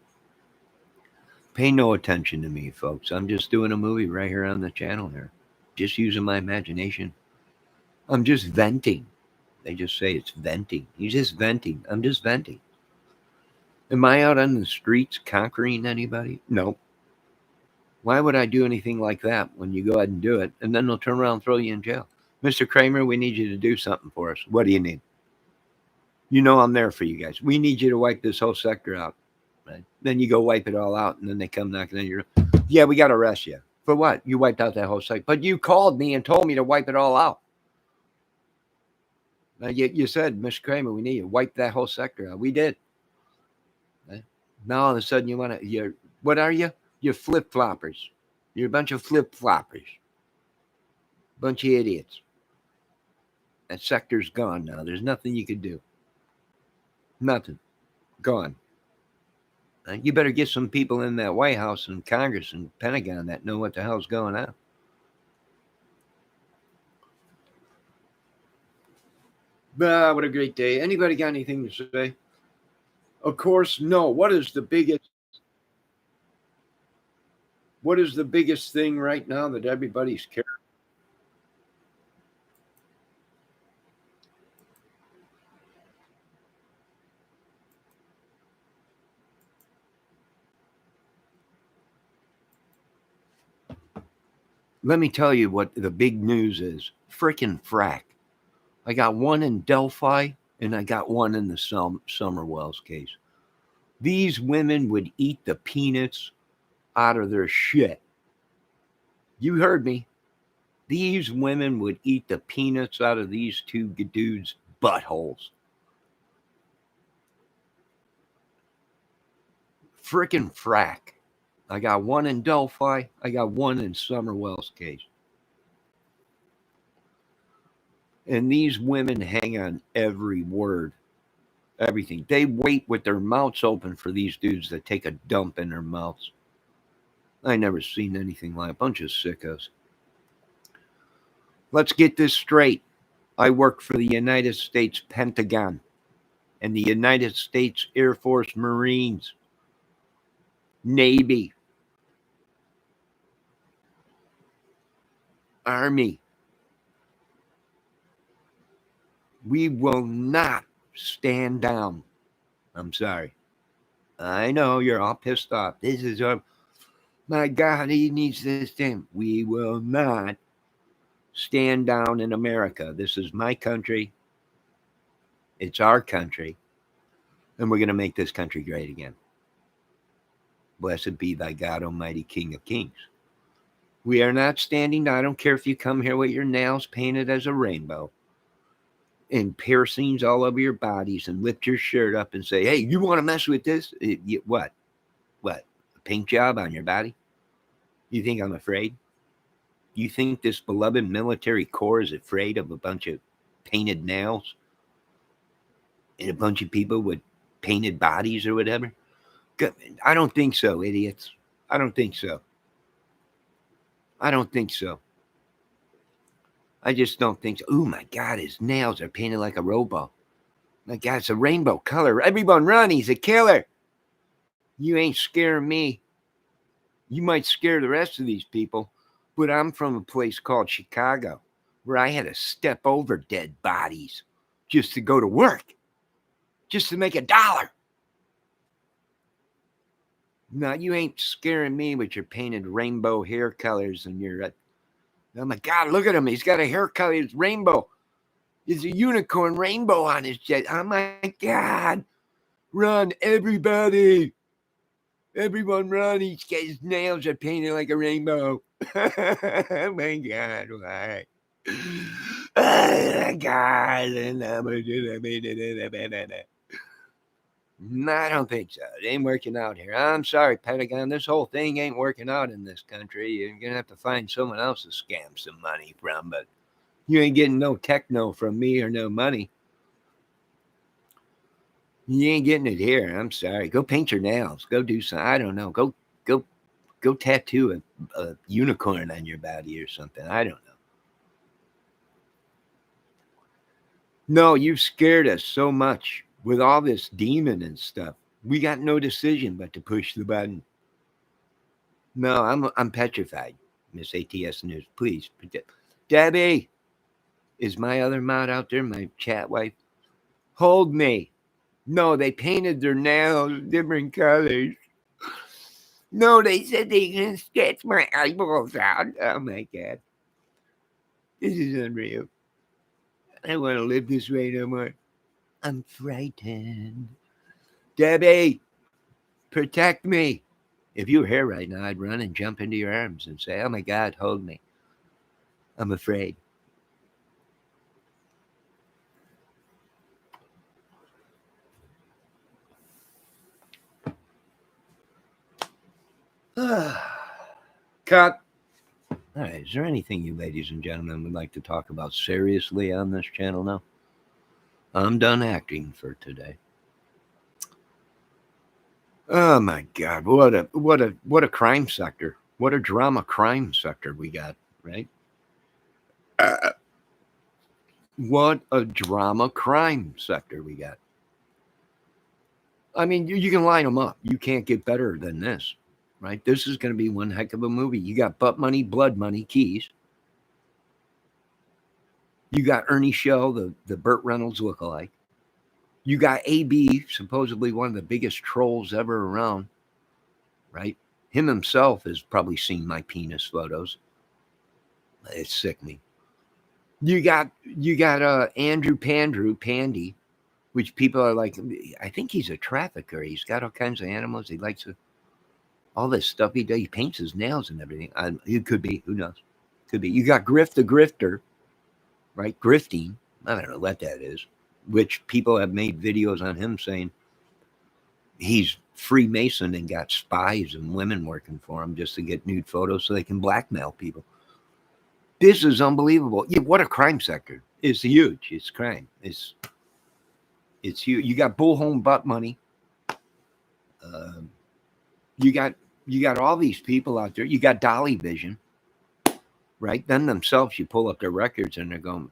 Pay no attention to me, folks. I'm just doing a movie right here on the channel here. Just using my imagination. I'm just venting. They just say it's venting. He's just venting. I'm just venting. Am I out on the streets conquering anybody? No. Why would I do anything like that when you go ahead and do it, and then they'll turn around and throw you in jail? Mr. Kramer, we need you to do something for us. What do you need? You know I'm there for you guys. We need you to wipe this whole sector out. Right? Then you go wipe it all out, and then they come knocking on your door. Yeah, we got to arrest you. For what? You wiped out that whole sector. But you called me and told me to wipe it all out. You said, Mr. Kramer, we need you to wipe that whole sector out. We did. Right? Now all of a sudden you want to, what are you? You're flip-floppers. You're a bunch of flip-floppers. Bunch of idiots. That sector's gone now. There's nothing you can do. Nothing. Gone. You better get some people in that White House and Congress and Pentagon that know what the hell's going on. What a great day. Anybody got anything to say? Of course, no. What is the biggest thing right now that everybody's caring? Let me tell you what the big news is. Freaking frack. I got one in Delphi and I got one in the Summerwells case. These women would eat the peanuts out of their shit. You heard me. These women would eat the peanuts out of these two dudes' buttholes. Frickin' frack. I got one in Delphi. I got one in Summerwell's case. And these women hang on every word, everything. They wait with their mouths open for these dudes that take a dump in their mouths. I never seen anything like a bunch of sickos. Let's get this straight. I work for the United States Pentagon and the United States Air Force Marines, Navy, Army. We will not stand down. I'm sorry. I know you're all pissed off. This is My God, he needs this thing. We will not stand down in America. This is my country. It's our country. And we're going to make this country great again. Blessed be thy God, Almighty King of Kings. We are not standing down. I don't care if you come here with your nails painted as a rainbow and piercings all over your bodies and lift your shirt up and say, hey, you want to mess with this? What? What? A paint job on your body? You think I'm afraid? You think this beloved military corps is afraid of a bunch of painted nails and a bunch of people with painted bodies or whatever? I don't think so, idiots. I don't think so. I don't think so. I just don't think so. Oh my God, his nails are painted like a robot. My God, it's a rainbow color. Everyone run, he's a killer. You ain't scaring me. You might scare the rest of these people, but I'm from a place called Chicago where I had to step over dead bodies just to go to work, just to make $1. No, you ain't scaring me with your painted rainbow hair colors and your, oh my God, look at him. He's got a hair color, it's rainbow. There's a unicorn rainbow on his chest. Oh my God. Run, everybody. Everyone run. His nails are painted like a rainbow. Oh my God, why? Oh God. No, I don't think so. It ain't working out here. I'm sorry, Pentagon. This whole thing ain't working out in this country. You're going to have to find someone else to scam some money from, but you ain't getting no techno from me or no money. You ain't getting it here. I'm sorry. Go paint your nails. Go do something. I don't know. Go tattoo a unicorn on your body or something. I don't know. No, you've scared us so much with all this demon and stuff. We got no decision but to push the button. No, I'm petrified, Miss ATS News. Please, Debbie, is my other mod out there, my chat wife? Hold me. No, they painted their nails different colors. No, they said they can sketch my eyeballs out. Oh my God. This is unreal. I don't want to live this way no more. I'm frightened. Debbie, protect me. If you were here right now, I'd run and jump into your arms and say, oh my God, hold me. I'm afraid. Cut. All right. Is there anything you ladies and gentlemen would like to talk about seriously on this channel now? I'm done acting for today. Oh my God. What a crime sector. What a drama crime sector we got, right? What a drama crime sector we got. I mean, you can line them up. You can't get better than this, right? This is going to be one heck of a movie. You got Butt Money, Blood Money, Keys. You got Ernie Shell, the Burt Reynolds lookalike. You got AB, supposedly one of the biggest trolls ever around, right? Him himself has probably seen my penis photos. It's sickening. You got Andrew Pandy, which people are like, I think he's a trafficker. He's got all kinds of animals. He likes all this stuff he does. He paints his nails and everything. It could be. Who knows? Could be. You got Griff the Grifter, right? Grifting. I don't know what that is. Which people have made videos on him saying he's Freemason and got spies and women working for him just to get nude photos so they can blackmail people. This is unbelievable. Yeah, what a crime sector. It's huge. It's crime. It's huge. You got Bullhorn Butt Money. You got all these people out there. You got Dolly Vision, right? Them themselves, you pull up their records and they're going,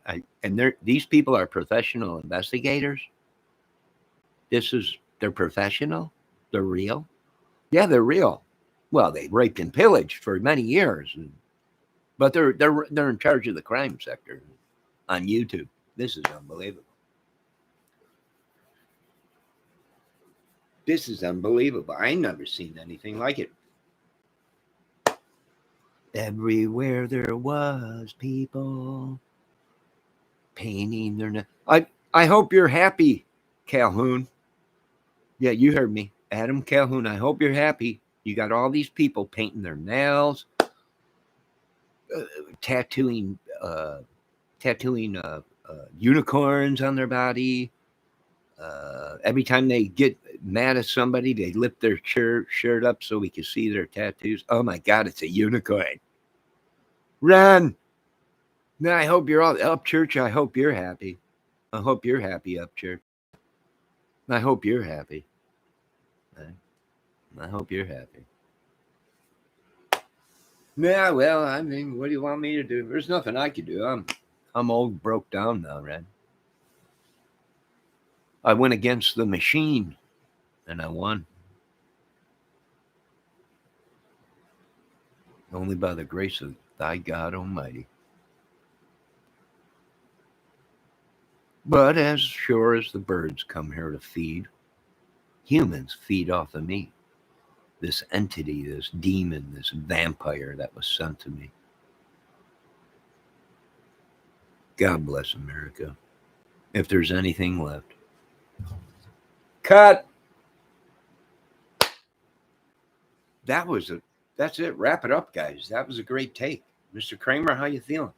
these people are professional investigators. They're professional. They're real. Yeah, they're real. Well, they raped and pillaged for many years, but they're in charge of the crime sector on YouTube. This is unbelievable. This is unbelievable. I ain't never seen anything like it. Everywhere there was people painting their. I hope you're happy, Calhoun. Yeah, you heard me, Adam Calhoun. I hope you're happy. You got all these people painting their nails, tattooing, unicorns on their body. Every time they get mad at somebody, they lift their shirt up so we can see their tattoos. Oh my God, it's a unicorn. Run! Now, I hope you're all up, church. I hope you're happy. I hope you're happy, up, church. I hope you're happy. I hope you're happy. Yeah, well, I mean, what do you want me to do? There's nothing I can do. I'm old, broke down now, Red. I went against the machine, and I won. Only by the grace of thy God Almighty. But as sure as the birds come here to feed, humans feed off of me. This entity, this demon, this vampire that was sent to me. God bless America. If there's anything left. Cut! That's it. Wrap it up, guys. That was a great take. Mr. Kramer, how you feeling?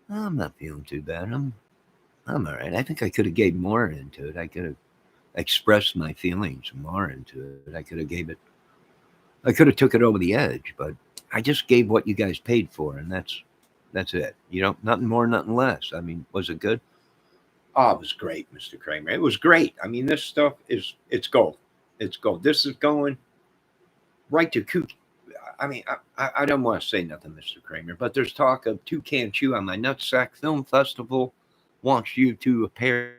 I'm not feeling too bad. I'm all right. I think I could have gave more into it. I could have expressed my feelings more into it. I could have took it over the edge, but I just gave what you guys paid for, and that's it. You know, nothing more, nothing less. I mean, was it good? Oh, it was great, Mr. Kramer. It was great. I mean, this stuff it's gold. It's gold. This is going right to Kook. I mean, I don't want to say nothing, Mr. Kramer, but there's talk of Toucan Chew on my Nutsack Film Festival wants you to appear.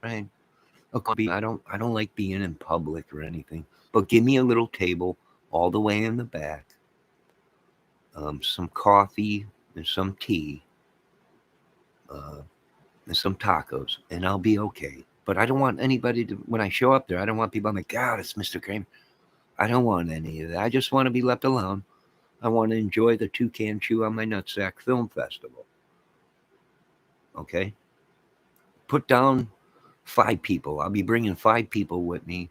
Right? Okay, I don't like being in public or anything, but give me a little table all the way in the back, some coffee and some tea, uh, and some tacos, and I'll be okay. But I don't want anybody to, when I show up there, I don't want people, I'm like, God, it's Mr. Kramer. I don't want any of that. I just want to be left alone. I want to enjoy the Toucan Chew on my Nutsack Film Festival. Okay? Put down 5 people. I'll be bringing 5 people with me,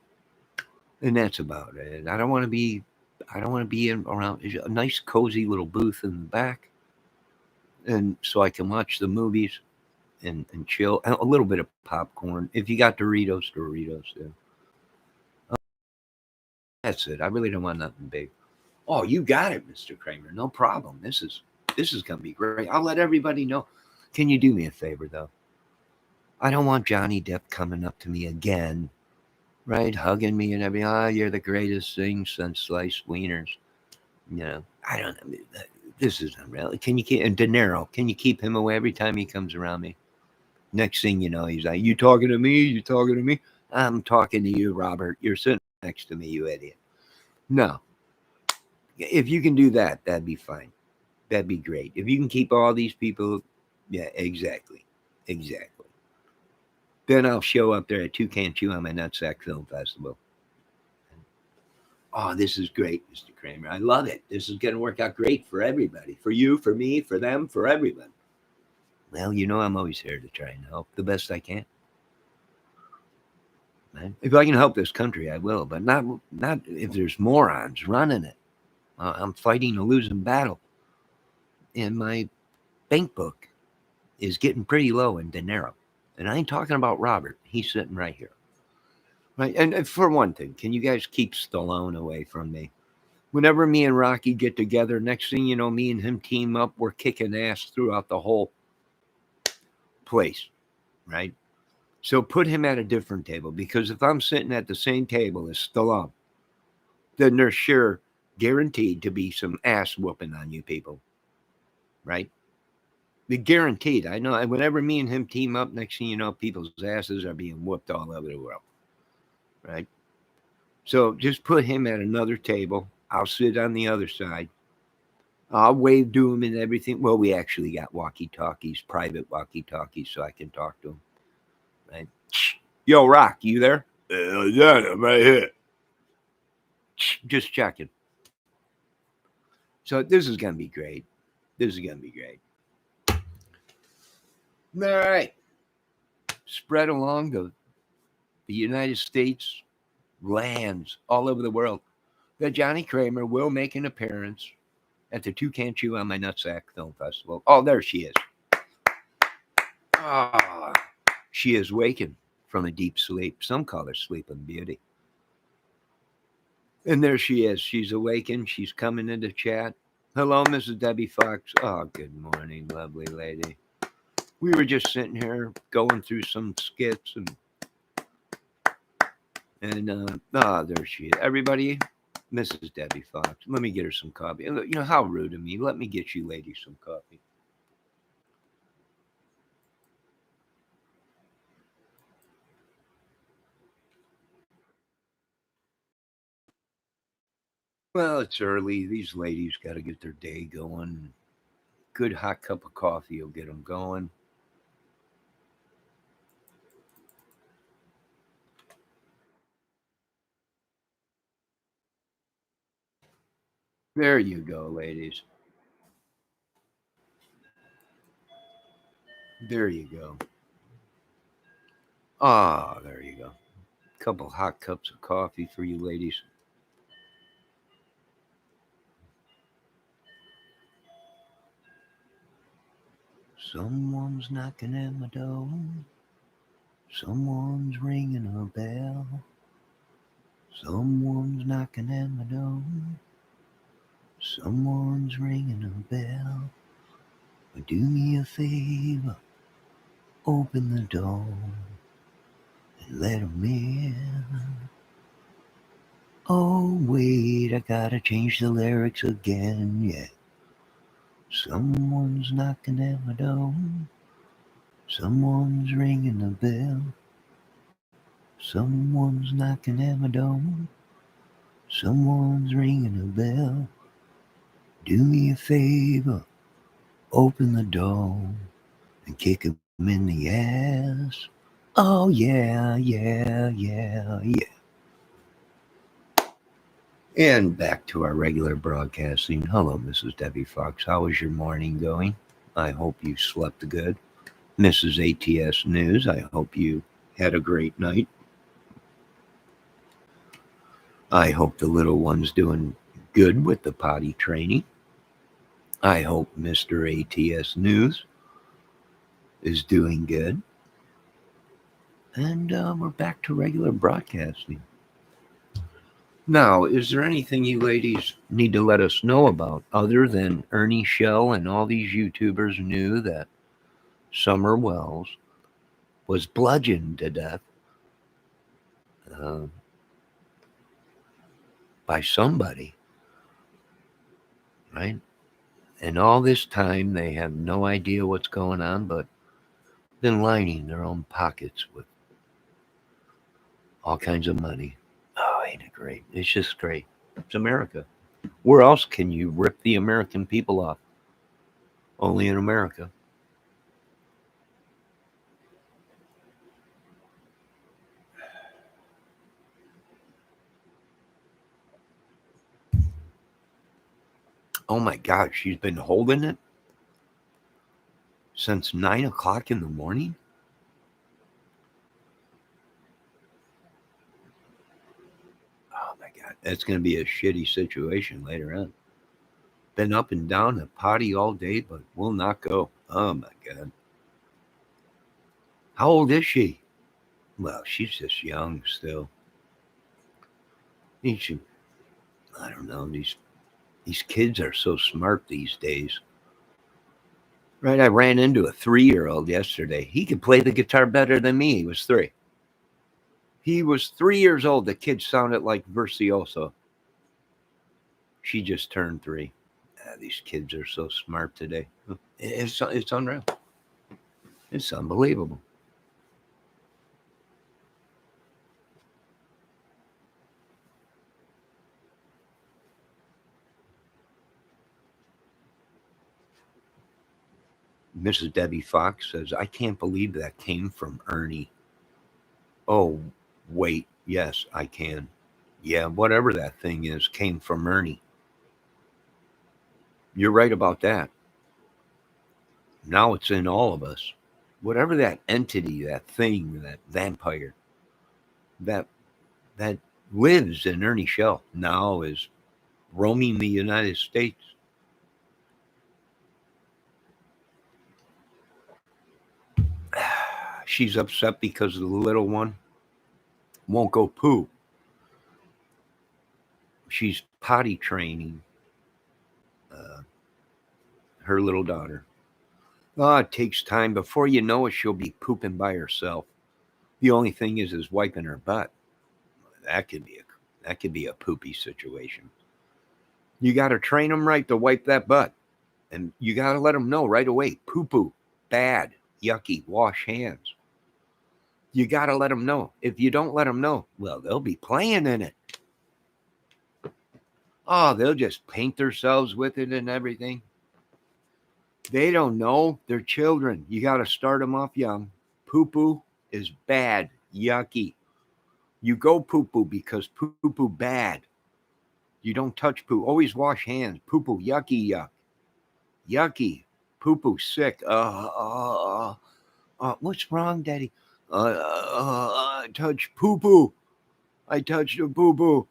and that's about it. I don't want to be around a nice cozy little booth in the back, and so I can watch the movies and chill. And a little bit of popcorn. If you got Doritos. Yeah. That's it. I really don't want nothing big. Oh, you got it, Mr. Kramer. No problem. This is gonna be great. I'll let everybody know. Can you do me a favor though? I don't want Johnny Depp coming up to me again, right? Hugging me and everything. Ah, you're the greatest thing since sliced wieners. You know, I don't know. This isn't real. Can you keep and De Niro? Can you keep him away every time he comes around me? Next thing you know, he's like, "You talking to me? You talking to me? I'm talking to you, Robert. You're sitting next to me, you idiot." No, if you can do that, that'd be fine. That'd be great. If you can keep all these people, yeah, exactly. Then I'll show up there at Toucan Chew on my Nutsack Film Festival. Oh, this is great, Mr. Kramer. I love it. This is going to work out great for everybody. For you, for me, for them, for everyone. Well, you know I'm always here to try and help the best I can. Right? If I can help this country, I will, but not if there's morons running it. I'm fighting a losing battle. And my bank book is getting pretty low in De Niro. And I ain't talking about Robert. He's sitting right here. Right. And for one thing, can you guys keep Stallone away from me? Whenever me and Rocky get together, next thing you know, me and him team up, we're kicking ass throughout the whole place. Right. So put him at a different table, because if I'm sitting at the same table as Stallone, then there's sure guaranteed to be some ass whooping on you people. Right. Be guaranteed. I know. Whenever me and him team up, next thing you know, people's asses are being whooped all over the world. Right. So just put him at another table. I'll sit on the other side. I'll wave to him and everything. Well, we actually got walkie-talkies, private walkie-talkies, so I can talk to him. Right? Yo, Rock, you there? Yeah, I'm right here. Just checking. So this is going to be great. This is going to be great. All right. Spread along the United States lands all over the world that Johnny Kramer will make an appearance at the Two Can't Chew on My Nutsack Film Festival. Oh, there she is. Ah, she is wakened from a deep sleep. Some call her Sleeping Beauty. And there she is. She's awakened. She's coming into chat. Hello, Mrs. Debbie Fox. Oh, good morning, lovely lady. We were just sitting here going through some skits and there she is. Everybody, Mrs. Debbie Fox. Let me get her some coffee. You know, how rude of me. Let me get you ladies some coffee. Well, it's early. These ladies got to get their day going. Good hot cup of coffee will get them going. There you go, ladies. There you go. Ah, there you go. Couple hot cups of coffee for you ladies. Someone's knocking at my door. Someone's ringing a bell. Someone's knocking at my door. Someone's ringing a bell. Do me a favor. Open the door and let 'em in. Oh, wait, I gotta change the lyrics again, yeah. Someone's knocking at my door. Someone's ringing a bell. Someone's knocking at my door. Someone's ringing a bell. Do me a favor, open the door and kick 'em in the ass. Oh, yeah, yeah, yeah, yeah. And back to our regular broadcasting. Hello, Mrs. Debbie Fox. How is your morning going? I hope you slept good. Mrs. ATS News, I hope you had a great night. I hope the little one's doing good with the potty training. I hope Mr. ATS News is doing good. And we're back to regular broadcasting. Now, is there anything you ladies need to let us know about other than Ernie Shell and all these YouTubers knew that Summer Wells was bludgeoned to death by somebody, right? And all this time they have no idea what's going on, but been lining their own pockets with all kinds of money. Oh, ain't it great? It's just great. It's America. Where else can you rip the American people off? Only in America. Oh my God, she's been holding it since 9 o'clock in the morning? Oh my God, that's going to be a shitty situation later on. Been up and down a potty all day, but will not go. Oh my God. How old is she? Well, she's just young still. I don't know. These kids are so smart these days. Right? I ran into a 3-year-old yesterday. He could play the guitar better than me. He was 3. He was 3 years old. The kid sounded like Virtuoso. She just turned 3. These kids are so smart today. It's unreal. It's unbelievable. Mrs. Debbie Fox says, I can't believe that came from Ernie. Oh, wait. Yes, I can. Yeah, whatever that thing is came from Ernie. You're right about that. Now it's in all of us. Whatever that entity, that thing, that vampire, that that lives in Ernie Shell now is roaming the United States. She's upset because the little one won't go poo. She's potty training uh, her little daughter. Oh, it takes time. Before you know it, she'll be pooping by herself. The only thing is wiping her butt. That could be a poopy situation. You got to train them right to wipe that butt, and you got to let them know right away. Poo poo, bad, yucky. Wash hands. You got to let them know. If you don't let them know, well, they'll be playing in it. Oh, they'll just paint themselves with it and everything. They don't know. They're children. You got to start them off young. Poo poo is bad, yucky. You go poo poo because poo poo bad. You don't touch poo. Always wash hands. Poo poo, yucky, yuck. Yucky. Poo poo, sick. What's wrong, Daddy? I touched poo poo. I touched a poo poo.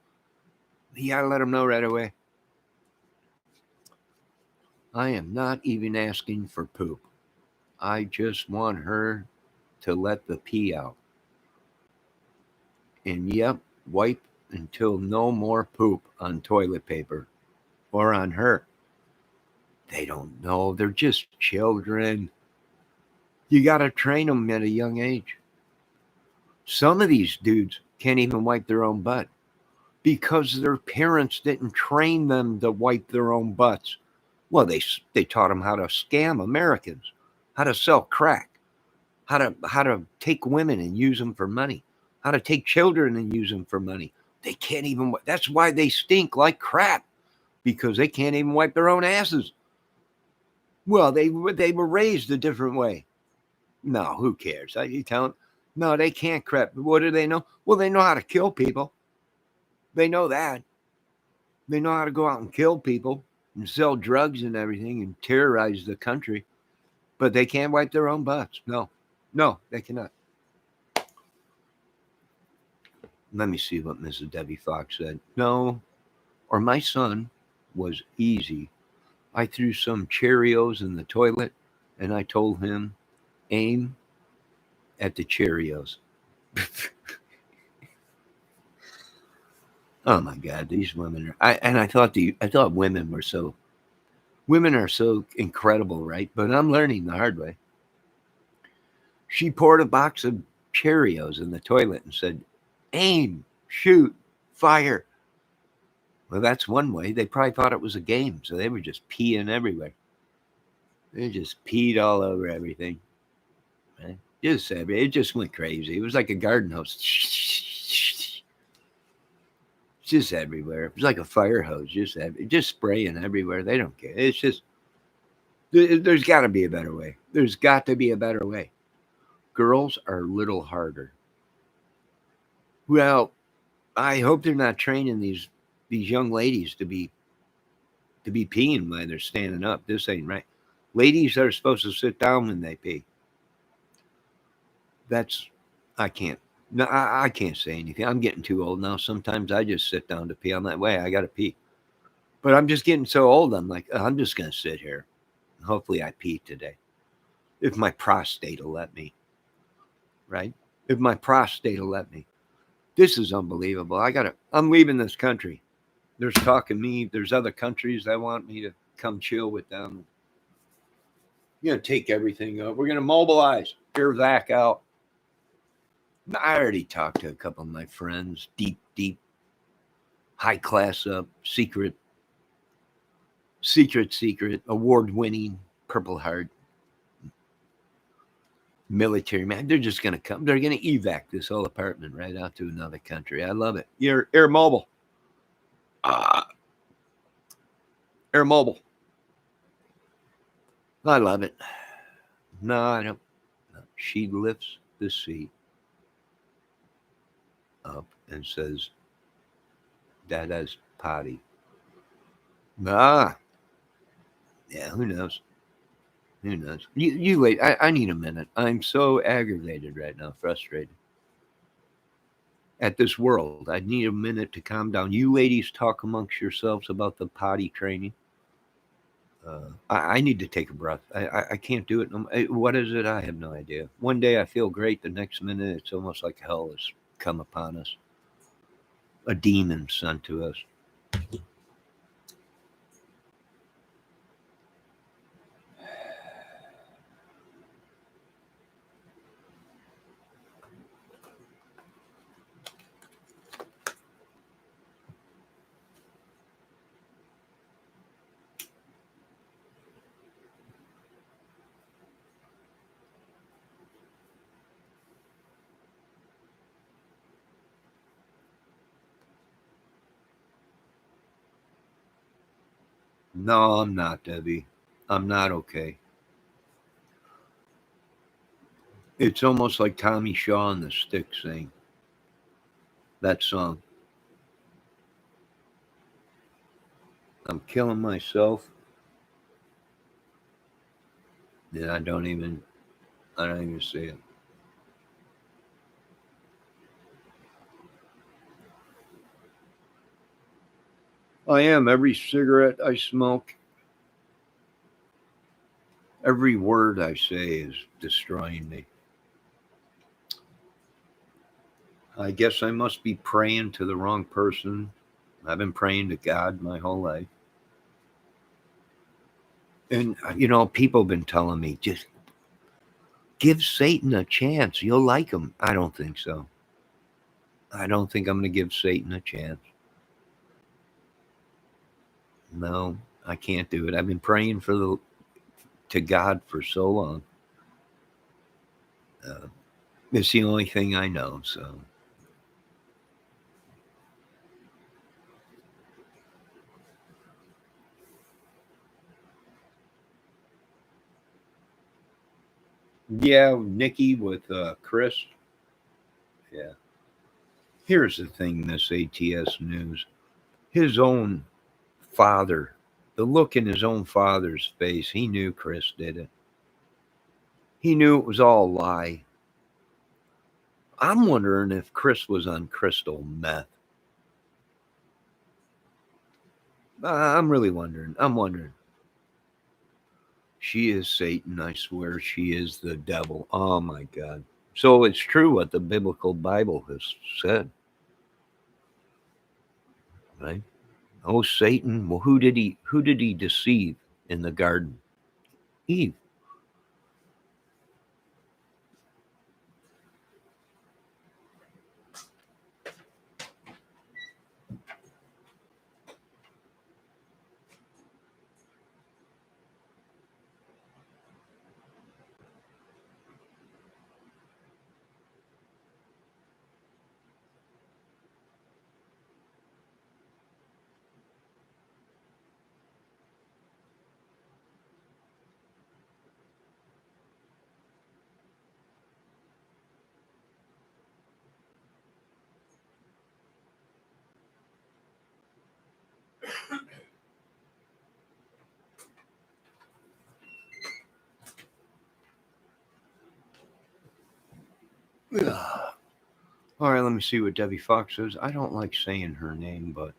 You gotta let them know right away. I am not even asking for poop. I just want her to let the pee out. And yep, wipe until no more poop on toilet paper or on her. They don't know. They're just children. You got to train them at a young age. Some of these dudes can't even wipe their own butt because their parents didn't train them to wipe their own butts. Well, they taught them how to scam Americans, how to sell crack, how to take women and use them for money, how to take children and use them for money. They can't even. That's why they stink like crap, because they can't even wipe their own asses. Well, they were raised a different way. No, who cares? You tell them, no, they can't crap. What do they know? Well, they know how to kill people. They know that. They know how to go out and kill people and sell drugs and everything and terrorize the country, but they can't wipe their own butts. No, they cannot. Let me see what Mrs. Debbie Fox said. No, or my son was easy. I threw some Cheerios in the toilet and I told him, aim at the Cheerios. Oh my God, these women are. I thought women are so incredible, right? But I'm learning the hard way. She poured a box of Cheerios in the toilet and said, "Aim, shoot, fire." Well, that's one way. They probably thought it was a game, so they were just peeing everywhere. They just peed all over everything. Right? It just went crazy. It was like a garden hose. Just everywhere. It was like a fire hose, just spraying everywhere. They don't care. It's just there's got to be a better way. There's got to be a better way. Girls are a little harder. Well, I hope they're not training these young ladies to be peeing when they're standing up. This ain't right. Ladies are supposed to sit down when they pee. That's I can't. No, I can't say anything. I'm getting too old now. Sometimes I just sit down to pee. I'm that way. I got to pee. But I'm just getting so old. I'm like, I'm just going to sit here. Hopefully I pee today. If my prostate will let me. Right? If my prostate will let me. This is unbelievable. I'm leaving this country. There's talking me. There's other countries that want me to come chill with them. You're going to take everything up. We're going to mobilize. Get back out. I already talked to a couple of my friends. Deep, high class up, secret, award winning, Purple Heart military man. They're just going to come. They're going to evac this whole apartment right out to another country. I love it. You're Air Mobile. Air Mobile. I love it. No, I don't. No. She lifts the seat up and says, Dada's potty. Ah, Yeah, who knows? Who knows? You wait. I need a minute. I'm so aggravated right now, frustrated at this world. I need a minute to calm down. You ladies talk amongst yourselves about the potty training. I need to take a breath. I can't do it. What is it? I have no idea. One day I feel great. The next minute it's almost like hell has come upon us. A demon sent to us. No, I'm not, Debbie. I'm not okay. It's almost like Tommy Shaw and the Sticks saying that song. I'm killing myself, and I don't even see it. I am. Every cigarette I smoke, every word I say is destroying me. I guess I must be praying to the wrong person. I've been praying to God my whole life. And, people have been telling me, just give Satan a chance. You'll like him. I don't think so. I don't think I'm going to give Satan a chance. No, I can't do it. I've been praying to God for so long. Uh, it's the only thing I know. So, yeah, Nikki with Chris. Yeah. Here's the thing, this ATS news. His own father, the look in his own father's face, he knew Chris did it. He knew it was all a lie. I'm wondering if Chris was on crystal meth. I'm really wondering. I'm wondering. She is Satan. I swear she is the devil. Oh my God. So it's true what the biblical Bible has said, right? Oh, Satan. Well, who did he deceive in the garden? Eve. Ugh. All right, let me see what Debbie Fox says. I don't like saying her name, but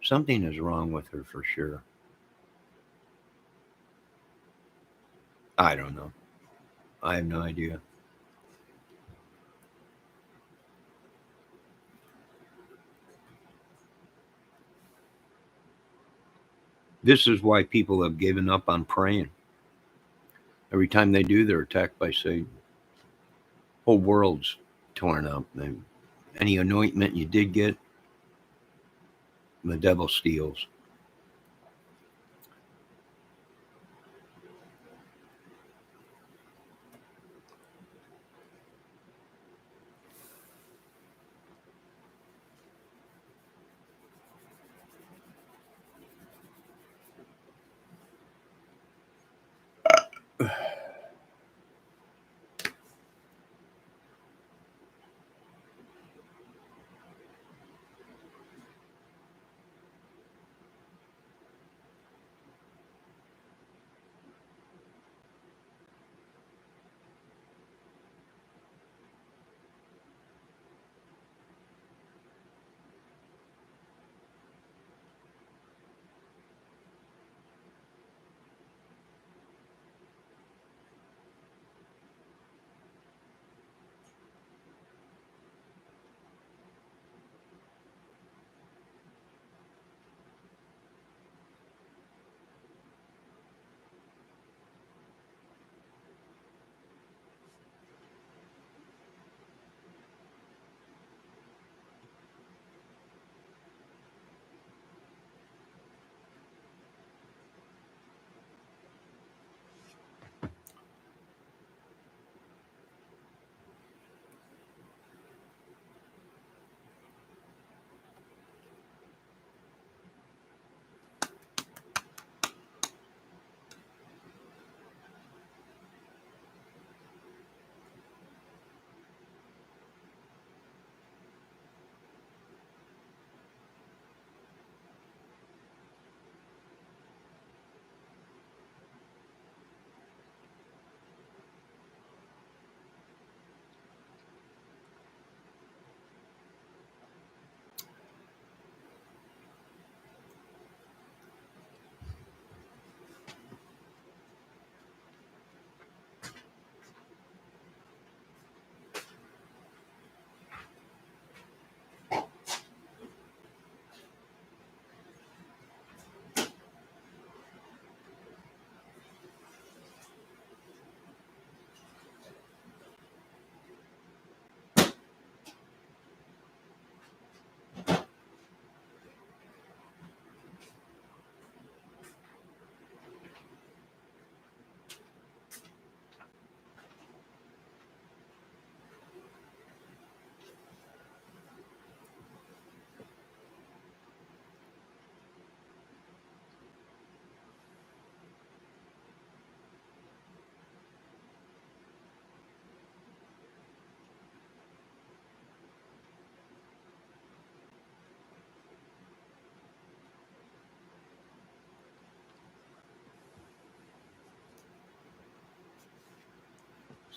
something is wrong with her for sure. I don't know. I have no idea. This is why people have given up on praying. Every time they do, they're attacked by Satan. Whole world's torn up. Any anointment you did get, the devil steals.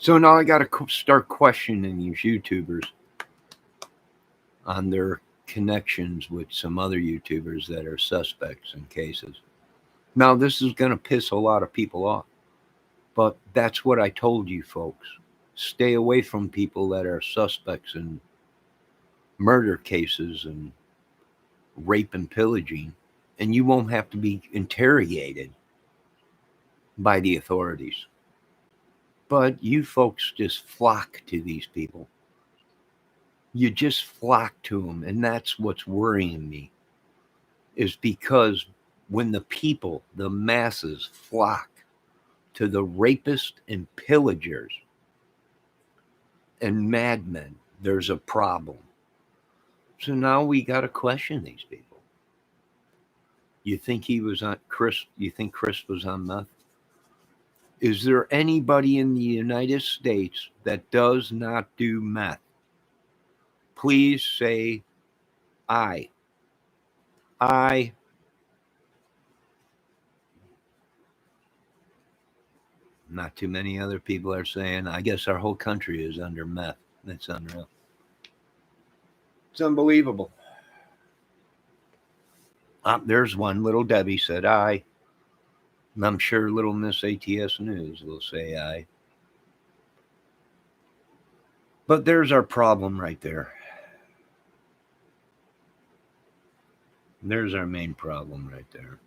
So now I got to start questioning these YouTubers on their connections with some other YouTubers that are suspects in cases. Now, this is going to piss a lot of people off, but that's what I told you folks. Stay away from people that are suspects in murder cases and rape and pillaging, and you won't have to be interrogated by the authorities. But you folks just flock to these people. You just flock to them, and that's what's worrying me, is because when the people, the masses, flock to the rapists and pillagers and madmen, there's a problem. So now we got to question these people. You think he was on Chris? You think Chris was on meth? Is there anybody in the United States that does not do meth? Please say I. I. Not too many other people are saying. I guess our whole country is under meth. That's unreal. It's unbelievable. There's one. Little Debbie said I. And I'm sure little Miss ATS News will say I. But there's our problem right there. There's our main problem right there.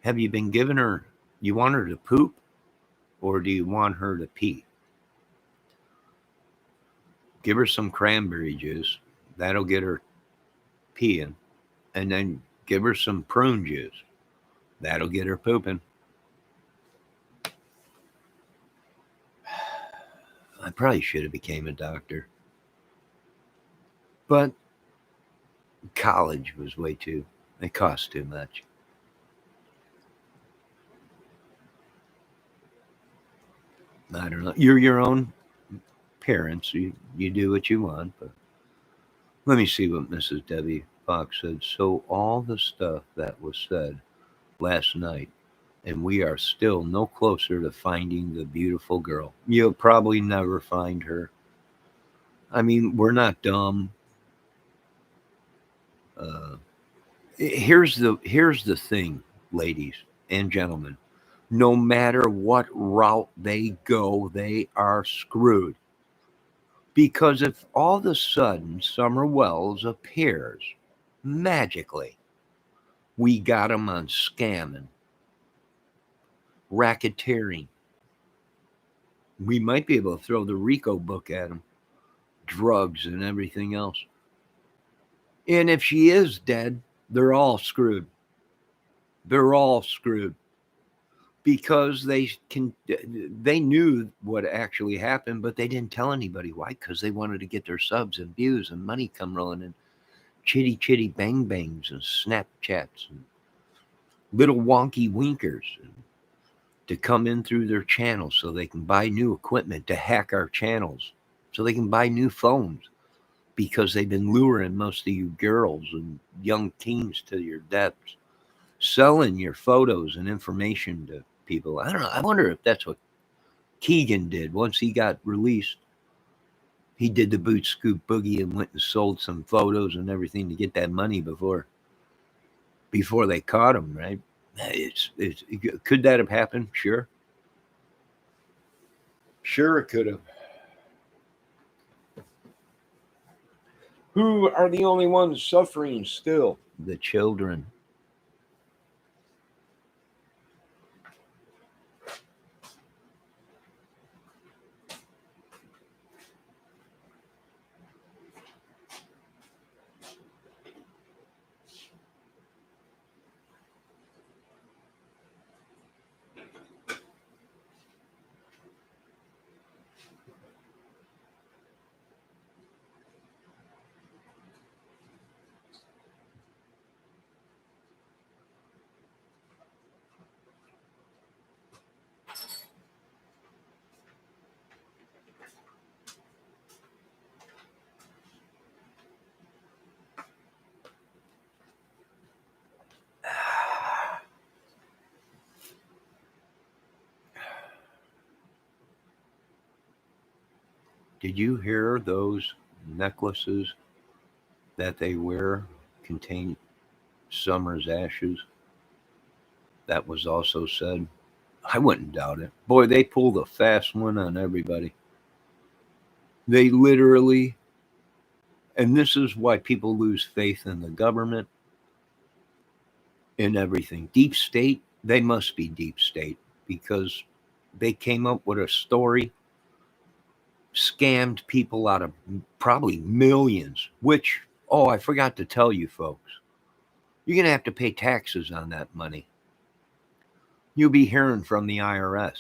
Have you been giving her, you want her to poop or do you want her to pee? Give her some cranberry juice. That'll get her peeing. And then give her some prune juice. That'll get her pooping. I probably should have became a doctor. But college was way too, it cost too much. I don't know. You're your own parents. You do what you want. But let me see what Mrs. Debbie Fox said. So all the stuff that was said last night, and we are still no closer to finding the beautiful girl. You'll probably never find her. I mean, we're not dumb. Uh, here's the thing, ladies and gentlemen. No matter what route they go, they are screwed. Because if all of a sudden Summer Wells appears magically, we got them on scamming, racketeering. We might be able to throw the RICO book at them, drugs and everything else. And if she is dead, they're all screwed. They're all screwed because they knew what actually happened, but they didn't tell anybody. Why? Because they wanted to get their subs and views and money come rolling in. Chitty chitty bang bangs and Snapchats and little wonky winkers to come in through their channels so they can buy new equipment to hack our channels so they can buy new phones because they've been luring most of you girls and young teens to your depths, selling your photos and information to people. I don't know. I wonder if that's what Keegan did once he got released. He did the boot scoop boogie and went and sold some photos and everything to get that money before they caught him, right? It's could that have happened? Sure. Sure, it could have. Who are the only ones suffering still? The children. Did you hear those necklaces that they wear contain summer's ashes? That was also said. I wouldn't doubt it. Boy, they pulled a fast one on everybody. They literally, and this is why people lose faith in the government, in everything. Deep state, they must be deep state because they came up with a story, scammed people out of probably millions, which, oh, I forgot to tell you folks, you're going to have to pay taxes on that money. You'll be hearing from the IRS.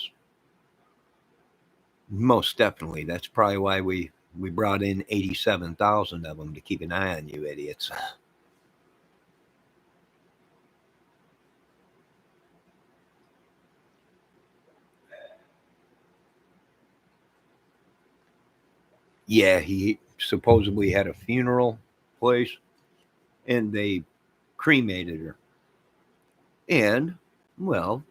Most definitely. That's probably why we brought in 87,000 of them to keep an eye on you idiots. Yeah, he supposedly had a funeral place and they cremated her. And, well,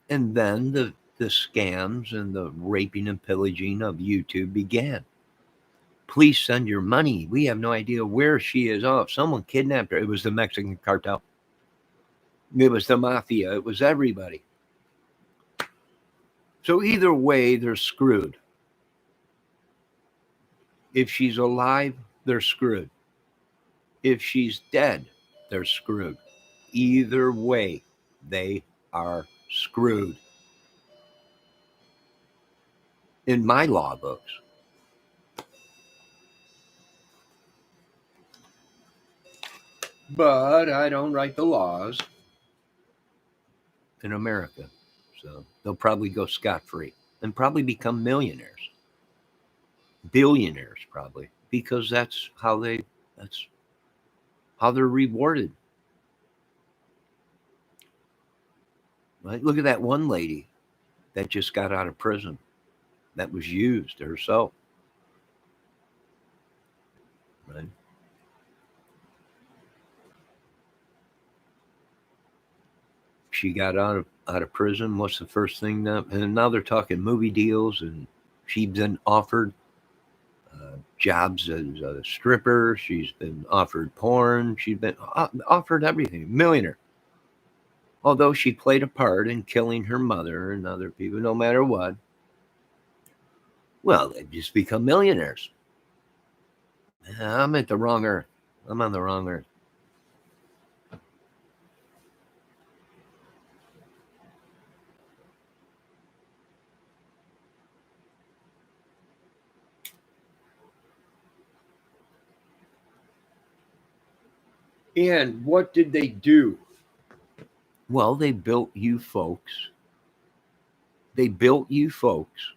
and then the scams and the raping and pillaging of YouTube began. Please send your money. We have no idea where she is. Oh, someone kidnapped her. It was the Mexican cartel. It was the mafia. It was everybody. So either way, they're screwed. If she's alive, they're screwed. If she's dead, they're screwed. Either way, they are screwed. In my law books. But I don't write the laws in America. So they'll probably go scot free and probably become millionaires, billionaires, probably, because that's how they're rewarded. Right? Look at that one lady that just got out of prison that was used herself. Right? She got out of prison. What's the first thing now? And now they're talking movie deals, and she's been offered jobs as a stripper. She's been offered porn. She's been offered everything. Millionaire. Although she played a part in killing her mother and other people, no matter what, well, they just become millionaires. I'm at the wrong earth. I'm on the wrong earth. And what did they do? Well, they built you folks. They built you folks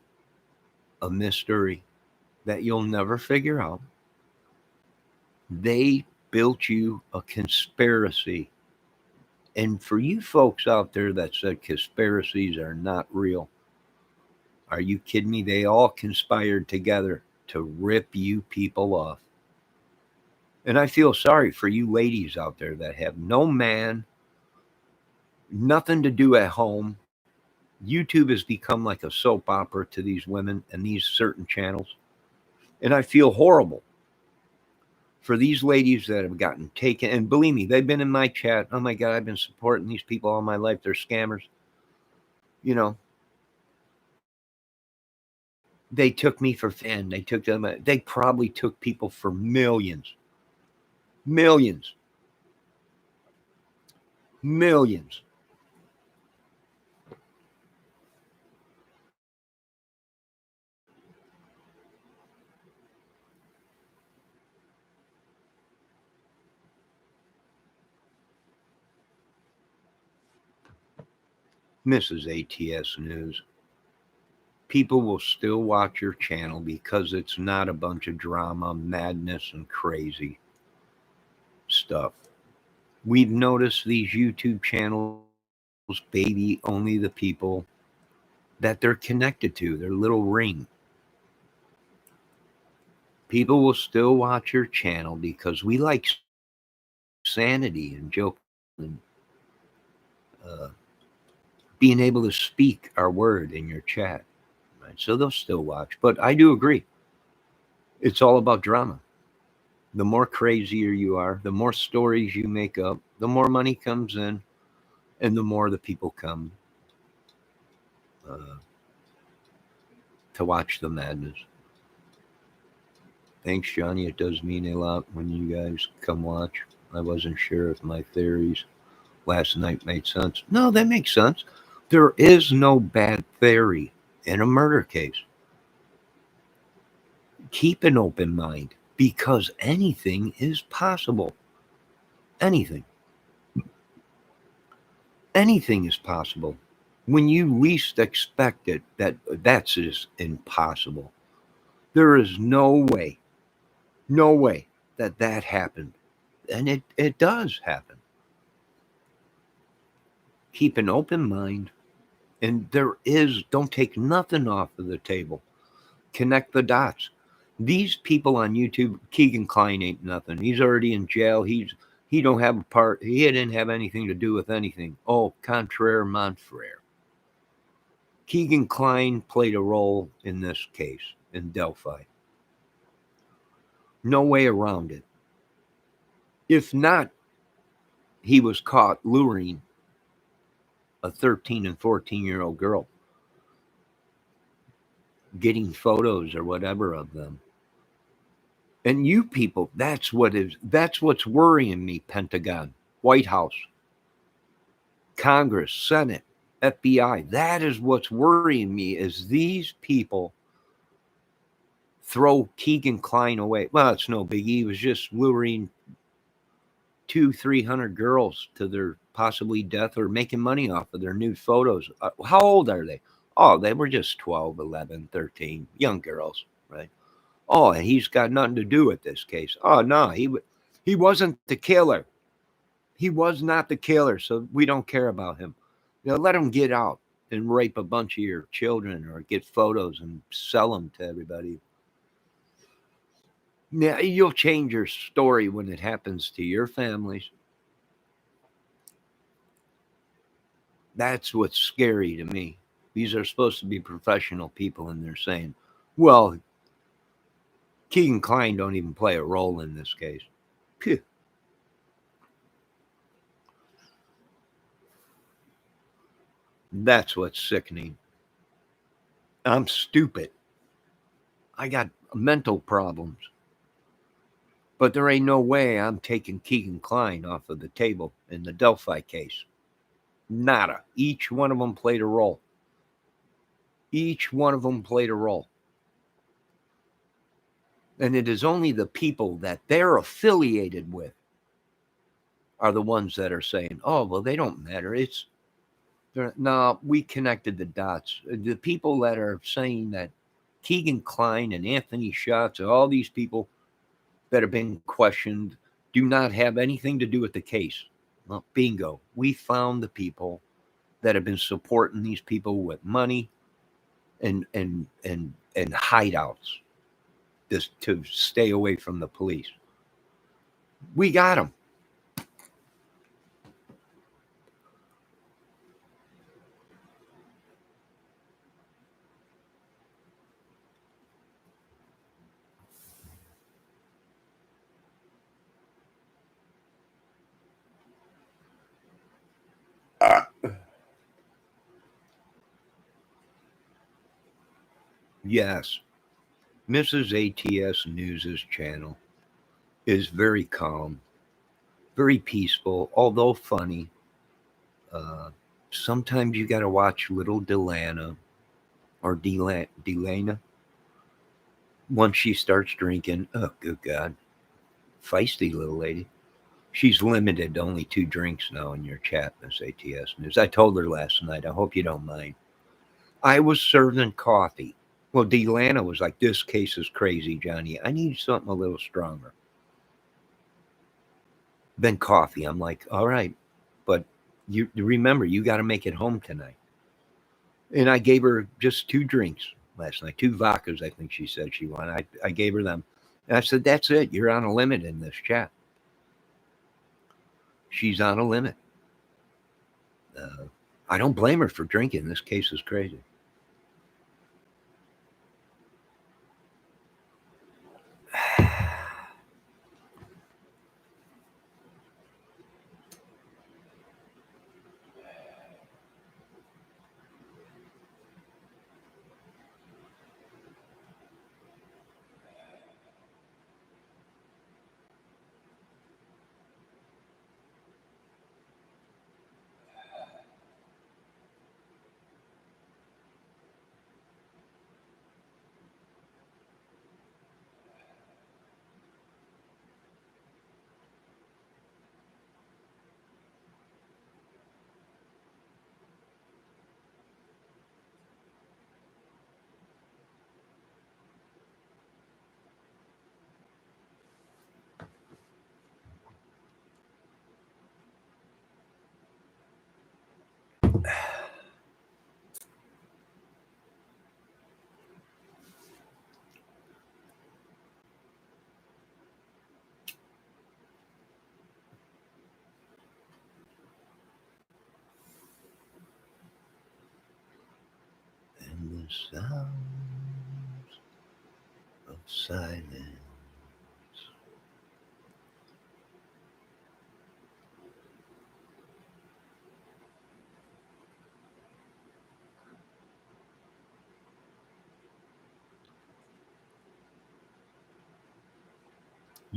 a mystery that you'll never figure out. They built you a conspiracy. And for you folks out there that said conspiracies are not real, are you kidding me? They all conspired together to rip you people off. And I feel sorry for you ladies out there that have no man, nothing to do at home. YouTube has become like a soap opera to these women and these certain channels. And I feel horrible for these ladies that have gotten taken. And believe me, they've been in my chat. Oh my God, I've been supporting these people all my life. They're scammers. You know, they took me for fan. They took them. They probably took people for millions, millions, millions. Mrs. ATS News. People will still watch your channel because it's not a bunch of drama, madness, and crazy stuff. We've noticed these YouTube channels baby only the people that they're connected to, their little ring. People will still watch your channel because we like sanity and joke and uh, being able to speak our word in your chat. Right? So they'll still watch. But I do agree. It's all about drama. The more crazier you are, the more stories you make up, the more money comes in, and the more the people come uh, to watch the madness. Thanks, Johnny. It does mean a lot when you guys come watch. I wasn't sure if my theories last night made sense. No, that makes sense. There is no bad theory in a murder case. Keep an open mind because anything is possible. Anything. Anything is possible. When you least expect it, that's just impossible. There is no way that happened. And it does happen. Keep an open mind. And don't take nothing off of the table. Connect the dots. These people on YouTube, Keegan Klein ain't nothing. He's already in jail. He don't have a part. He didn't have anything to do with anything. Oh, contraire mon frere. Keegan Klein played a role in this case in Delphi. No way around it. If not, he was caught luring a 13 and 14-year-old girl, getting photos or whatever of them. And you people, that's what's worrying me, Pentagon, White House, Congress, Senate, FBI. That is what's worrying me is these people throw Keegan Klein away. Well, it's no biggie. He was just luring 200-300 girls to their possibly death or making money off of their nude photos. How old are they? Oh, they were just 12, 11, 13, young girls, right? Oh, and he's got nothing to do with this case. Oh, no, he wasn't the killer. He was not the killer, so we don't care about him. Let him get out and rape a bunch of your children or get photos and sell them to everybody. Yeah, you'll change your story when it happens to your families. That's what's scary to me. These are supposed to be professional people, and they're saying, well, Keegan Klein don't even play a role in this case. Phew. That's what's sickening. I'm stupid. I got mental problems. But there ain't no way I'm taking Keegan Klein off of the table in the Delphi case. Nada. Each one of them played a role. Each one of them played a role. And it is only the people that they're affiliated with are the ones that are saying, oh, well, they don't matter. No, we connected the dots. The people that are saying that Keegan Klein and Anthony Schatz and all these people that have been questioned do not have anything to do with the case. Well, bingo. We found the people that have been supporting these people with money and hideouts just to stay away from the police. We got them. Yes, Mrs. ATS News's channel is very calm, very peaceful, although funny. Uh, Sometimes you got to watch little Delana or Delana. Once she starts drinking, oh, good God, feisty little lady. She's limited to only 2 drinks now in your chat, Miss ATS News. I told her last night. I hope you don't mind. I was serving coffee. Well, Delana was like, this case is crazy, Johnny. I need something a little stronger than coffee. I'm like, all right, but you remember, you got to make it home tonight. And I gave her just 2 drinks last night, 2 vodkas, I think she said she wanted. I gave her them. And I said, that's it. You're on a limit in this chat. She's on a limit. I don't blame her for drinking. This case is crazy. and the sounds of silence.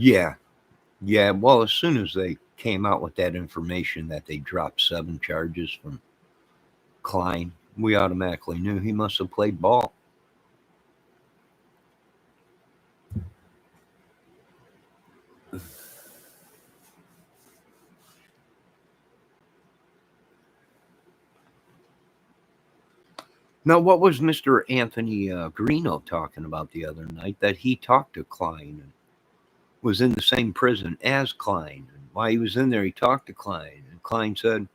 Yeah, yeah. Well, as soon as they came out with that information that they dropped 7 charges from Klein, we automatically knew he must have played ball. Now, what was Mr. Anthony Greeno talking about the other night? That he talked to Klein and was in the same prison as Klein. And while he was in there, he talked to Klein. And Klein said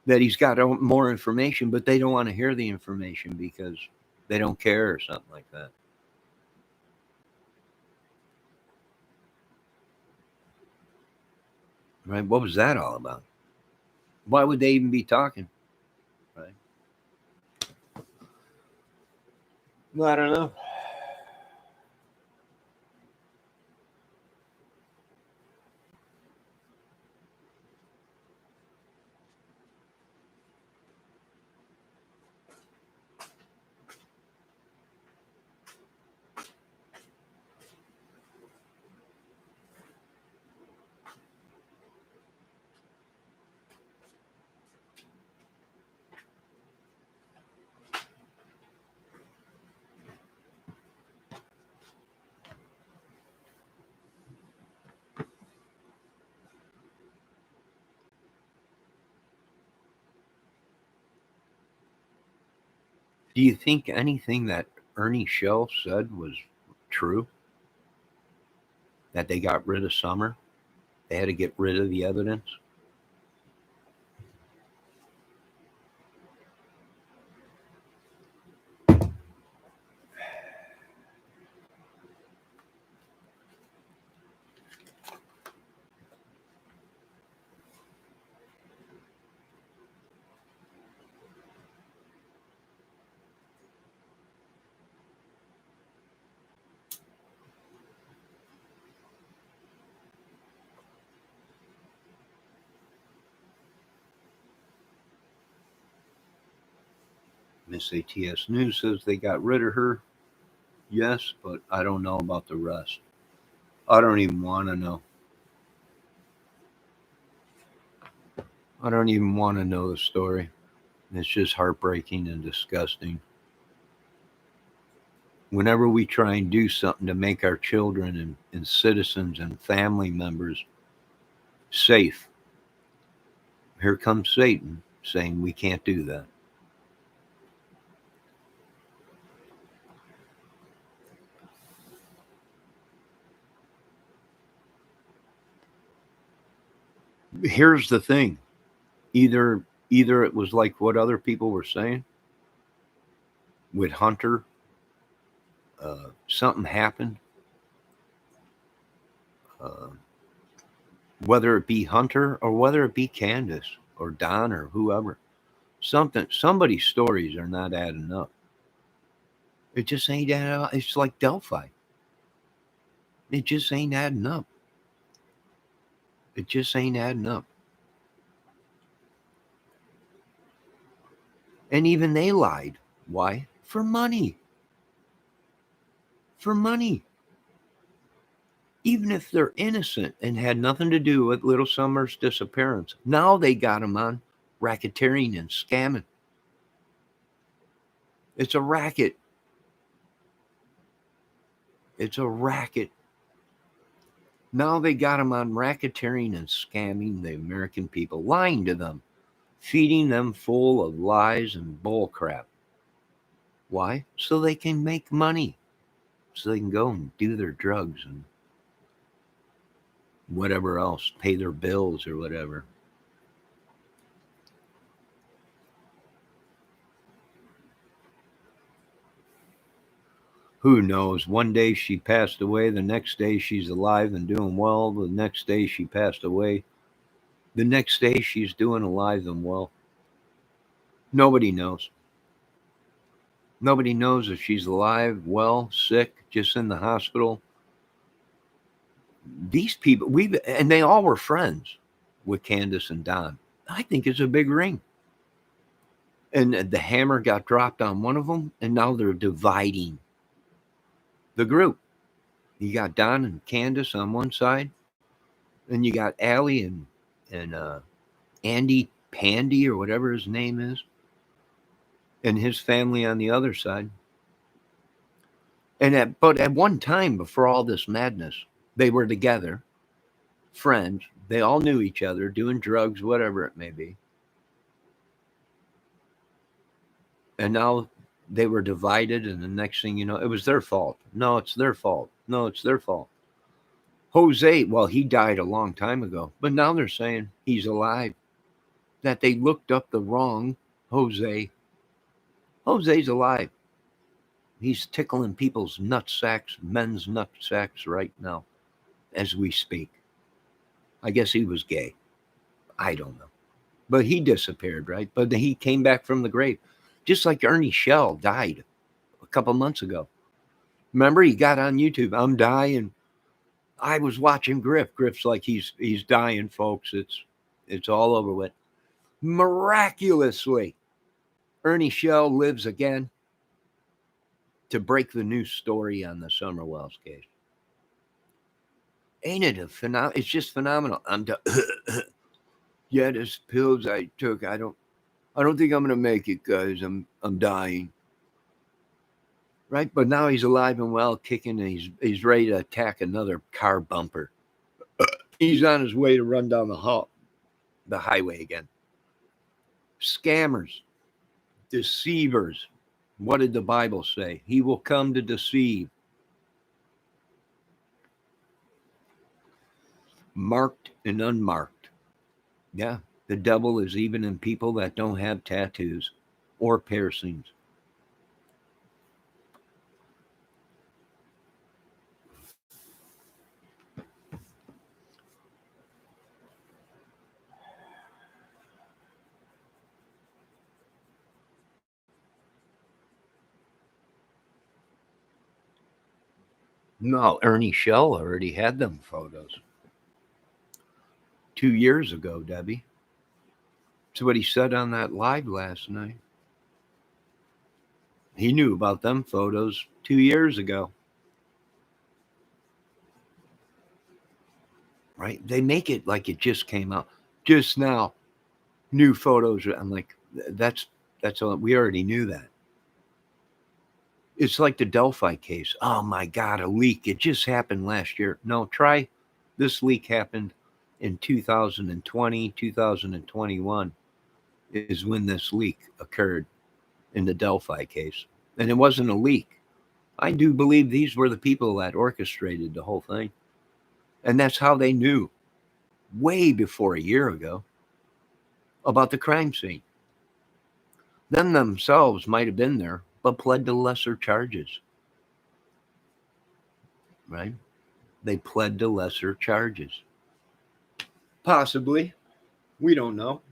that he's got more information, but they don't want to hear the information because they don't care or something like that. Right? What was that all about? Why would they even be talking? Right? Well, I don't know. Do you think anything that Ernie Shell said was true? That they got rid of Summer? They had to get rid of the evidence? Miss ATS News says they got rid of her. Yes, but I don't know about the rest. I don't even want to know. I don't even want to know the story. It's just heartbreaking and disgusting. Whenever we try and do something to make our children and citizens and family members safe, here comes Satan saying we can't do that. Here's the thing. Either it was like what other people were saying with Hunter, something happened, uh, whether it be Hunter or whether it be Candace or Don or whoever. Somebody's stories are not adding up. It just ain't adding up. It's like Delphi. It just ain't adding up. It just ain't adding up. And even they lied. Why? For money. For money. Even if they're innocent and had nothing to do with Little Summer's disappearance, now they got them on racketeering and scamming. It's a racket. It's a racket. Now they got them on racketeering and scamming the American people, lying to them, feeding them full of lies and bullcrap. Why? So they can make money. So they can go and do their drugs and whatever else, pay their bills or whatever. Who knows? One day she passed away. The next day she's alive and doing well. The next day she passed away. The next day she's doing alive and well. Nobody knows. Nobody knows if she's alive, well, sick, just in the hospital. These people, and they all were friends with Candace and Don. I think it's a big ring. And the hammer got dropped on one of them, and now they're dividing the group. You got Don and Candace on one side, and you got Allie and Andy Pandy or whatever his name is, and his family on the other side. But at one time, before all this madness, they were together, friends. They all knew each other, doing drugs, whatever it may be. And now they were divided, and the next thing you know, it was their fault. No, it's their fault. No, it's their fault. Jose, well, he died a long time ago, but now they're saying he's alive. That they looked up the wrong Jose. Jose's alive. He's tickling people's nutsacks, men's nutsacks right now as we speak. I guess he was gay. I don't know. But he disappeared, right? But he came back from the grave. Just like Ernie Shell died a couple months ago. Remember, he got on YouTube. I'm dying. I was watching Griff. Griff's like he's dying, folks. It's all over with. Miraculously, Ernie Shell lives again to break the news story on the Summerwells case. Ain't it it's just phenomenal. Yeah, there's pills I took. I don't think I'm gonna make it, guys. I'm dying. Right? But now he's alive and well, kicking, and he's ready to attack another car bumper. He's on his way to run down the highway again. Scammers, deceivers. What did the Bible say? He will come to deceive. Marked and unmarked. Yeah, the devil is even in people that don't have tattoos or piercings. No, Ernie Shell already had them photos 2 years ago, Debbie. That's what he said on that live last night. He knew about them photos 2 years ago. Right? They make it like it just came out just now. New photos. I'm like, that's all. We already knew that. It's like the Delphi case. Oh my God, a leak. It just happened last year. No, try this leak happened in 2020, 2021 is when this leak occurred in the Delphi case. And it wasn't a leak. I do believe these were the people that orchestrated the whole thing. And that's how they knew way before a year ago about the crime scene. Them themselves might have been there, but pled to lesser charges. Right? They pled to lesser charges. Possibly. We don't know.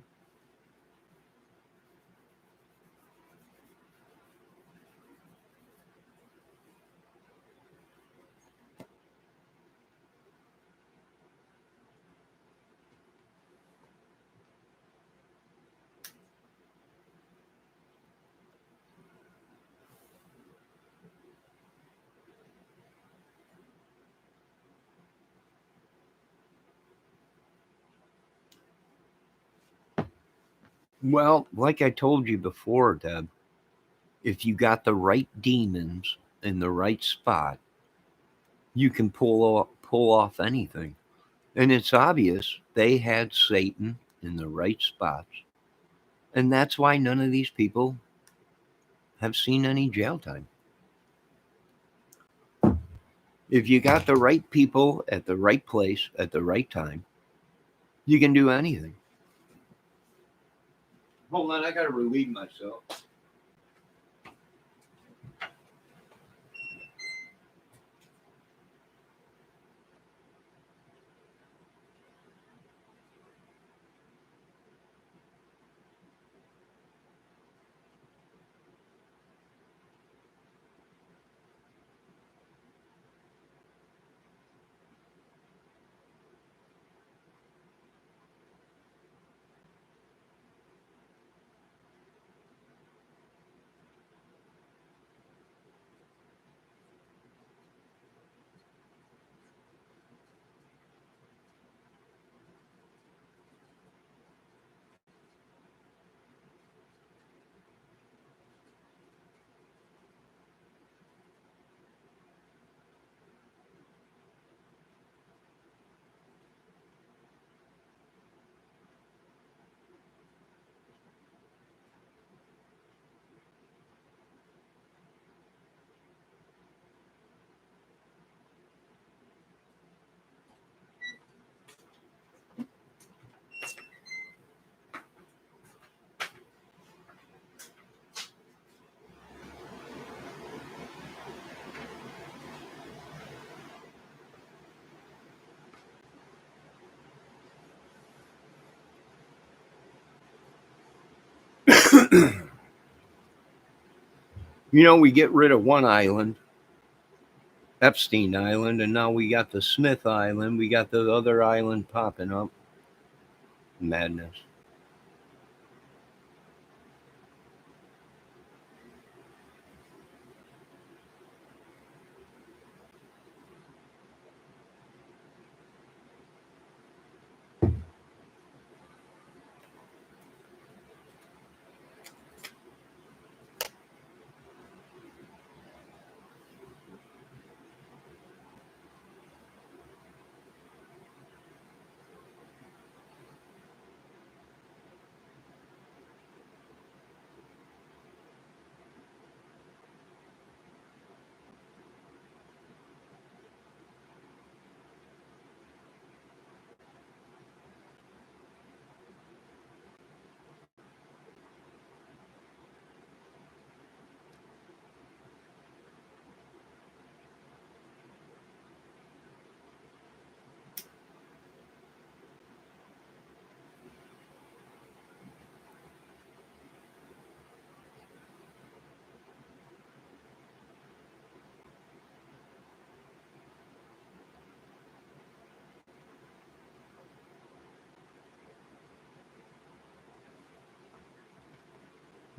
Well, like I told you before, Deb, if you got the right demons in the right spot, you can pull off anything. And it's obvious they had Satan in the right spots. And that's why none of these people have seen any jail time. If you got the right people at the right place at the right time, you can do anything. Hold on, I got to relieve myself. We get rid of one island, Epstein Island, and now we got the Smith Island. We got the other island popping up. Madness.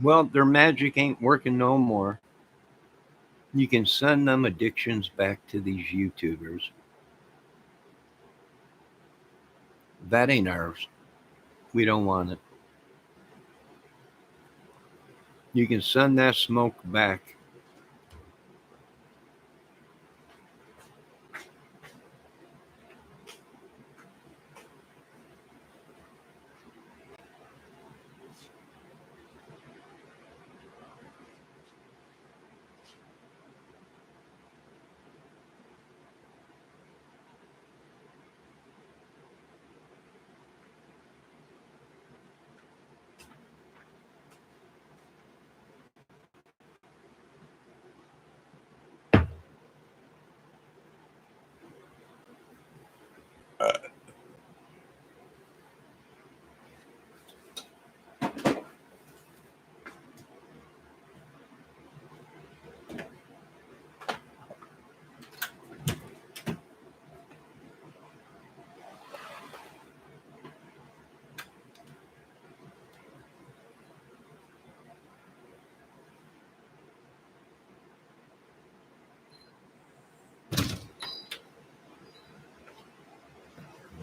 Well, their magic ain't working no more. You can send them addictions back to these YouTubers. That ain't ours. We don't want it. You can send that smoke back.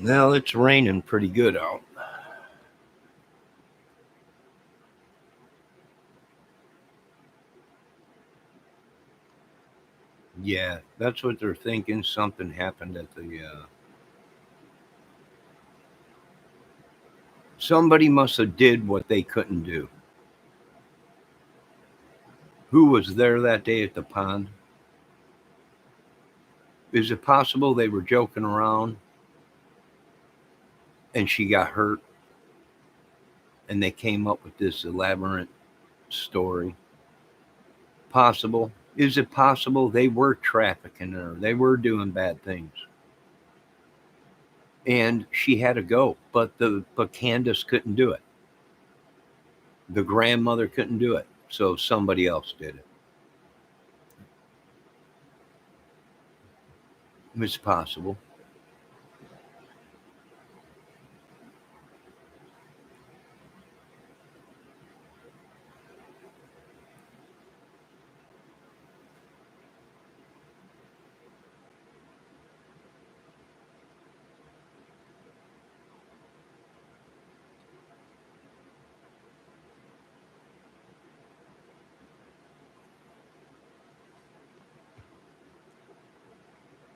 Well, it's raining pretty good out. Yeah, that's what they're thinking. Something happened at the. Somebody must have did what they couldn't do. Who was there that day at the pond? Is it possible they were joking around and she got hurt and they came up with this elaborate story? Possible. Is it possible they were trafficking her? They were doing bad things. And she had to go, but Candace couldn't do it. The grandmother couldn't do it, so somebody else did it. It's possible.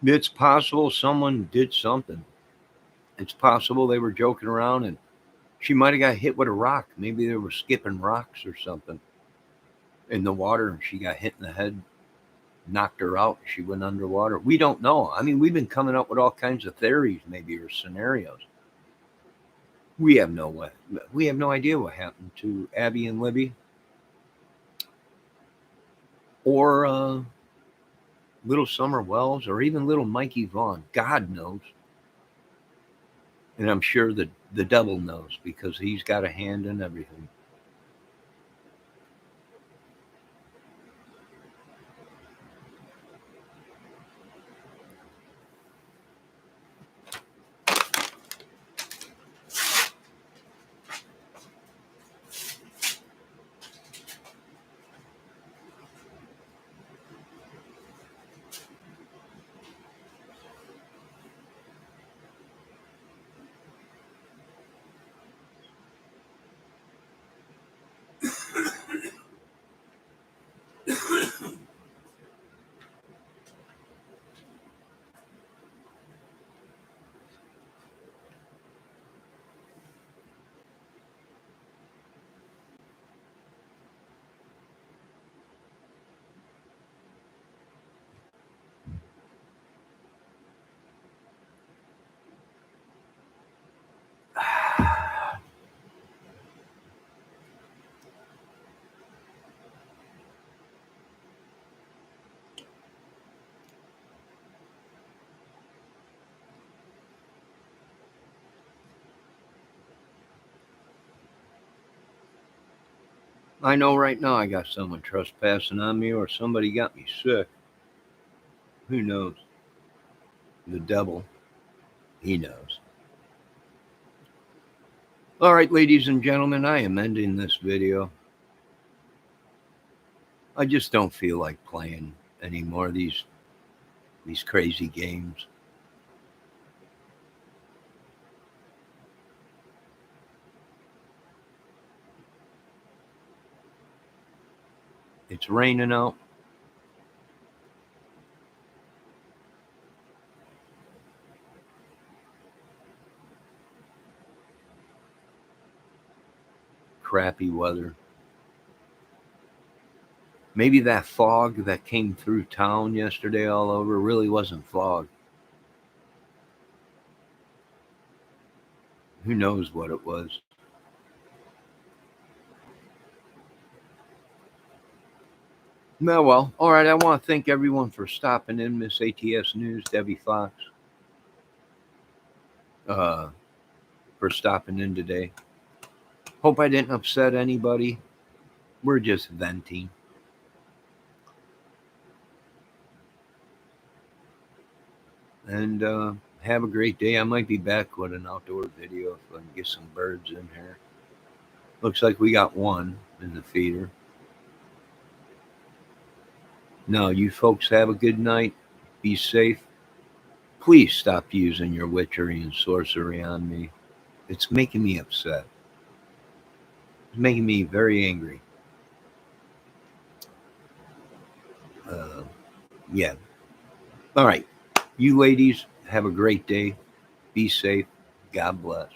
It's possible someone did something. It's possible they were joking around and she might have got hit with a rock. Maybe they were skipping rocks or something in the water and she got hit in the head, knocked her out. She went underwater. We don't know. I mean, we've been coming up with all kinds of theories, maybe, or scenarios. We have no way. We have no idea what happened to Abby and Libby or little Summer Wells or even little Mikey Vaughn. God knows. And I'm sure that the devil knows because he's got a hand in everything. I know right now I got someone trespassing on me or somebody got me sick. Who knows? The devil, he knows. All right, ladies and gentlemen, I am ending this video. I just don't feel like playing any more of these crazy games. It's raining out. Crappy weather. Maybe that fog that came through town yesterday all over really wasn't fog. Who knows what it was? No, well, all right. I want to thank everyone for stopping in, Miss ATS News, Debbie Fox, for stopping in today. Hope I didn't upset anybody. We're just venting. And have a great day. I might be back with an outdoor video if I can get some birds in here. Looks like we got one in the feeder. No, you folks have a good night. Be safe. Please stop using your witchery and sorcery on me. It's making me upset. It's making me very angry. Uh, yeah. All right. You ladies have a great day. Be safe. God bless.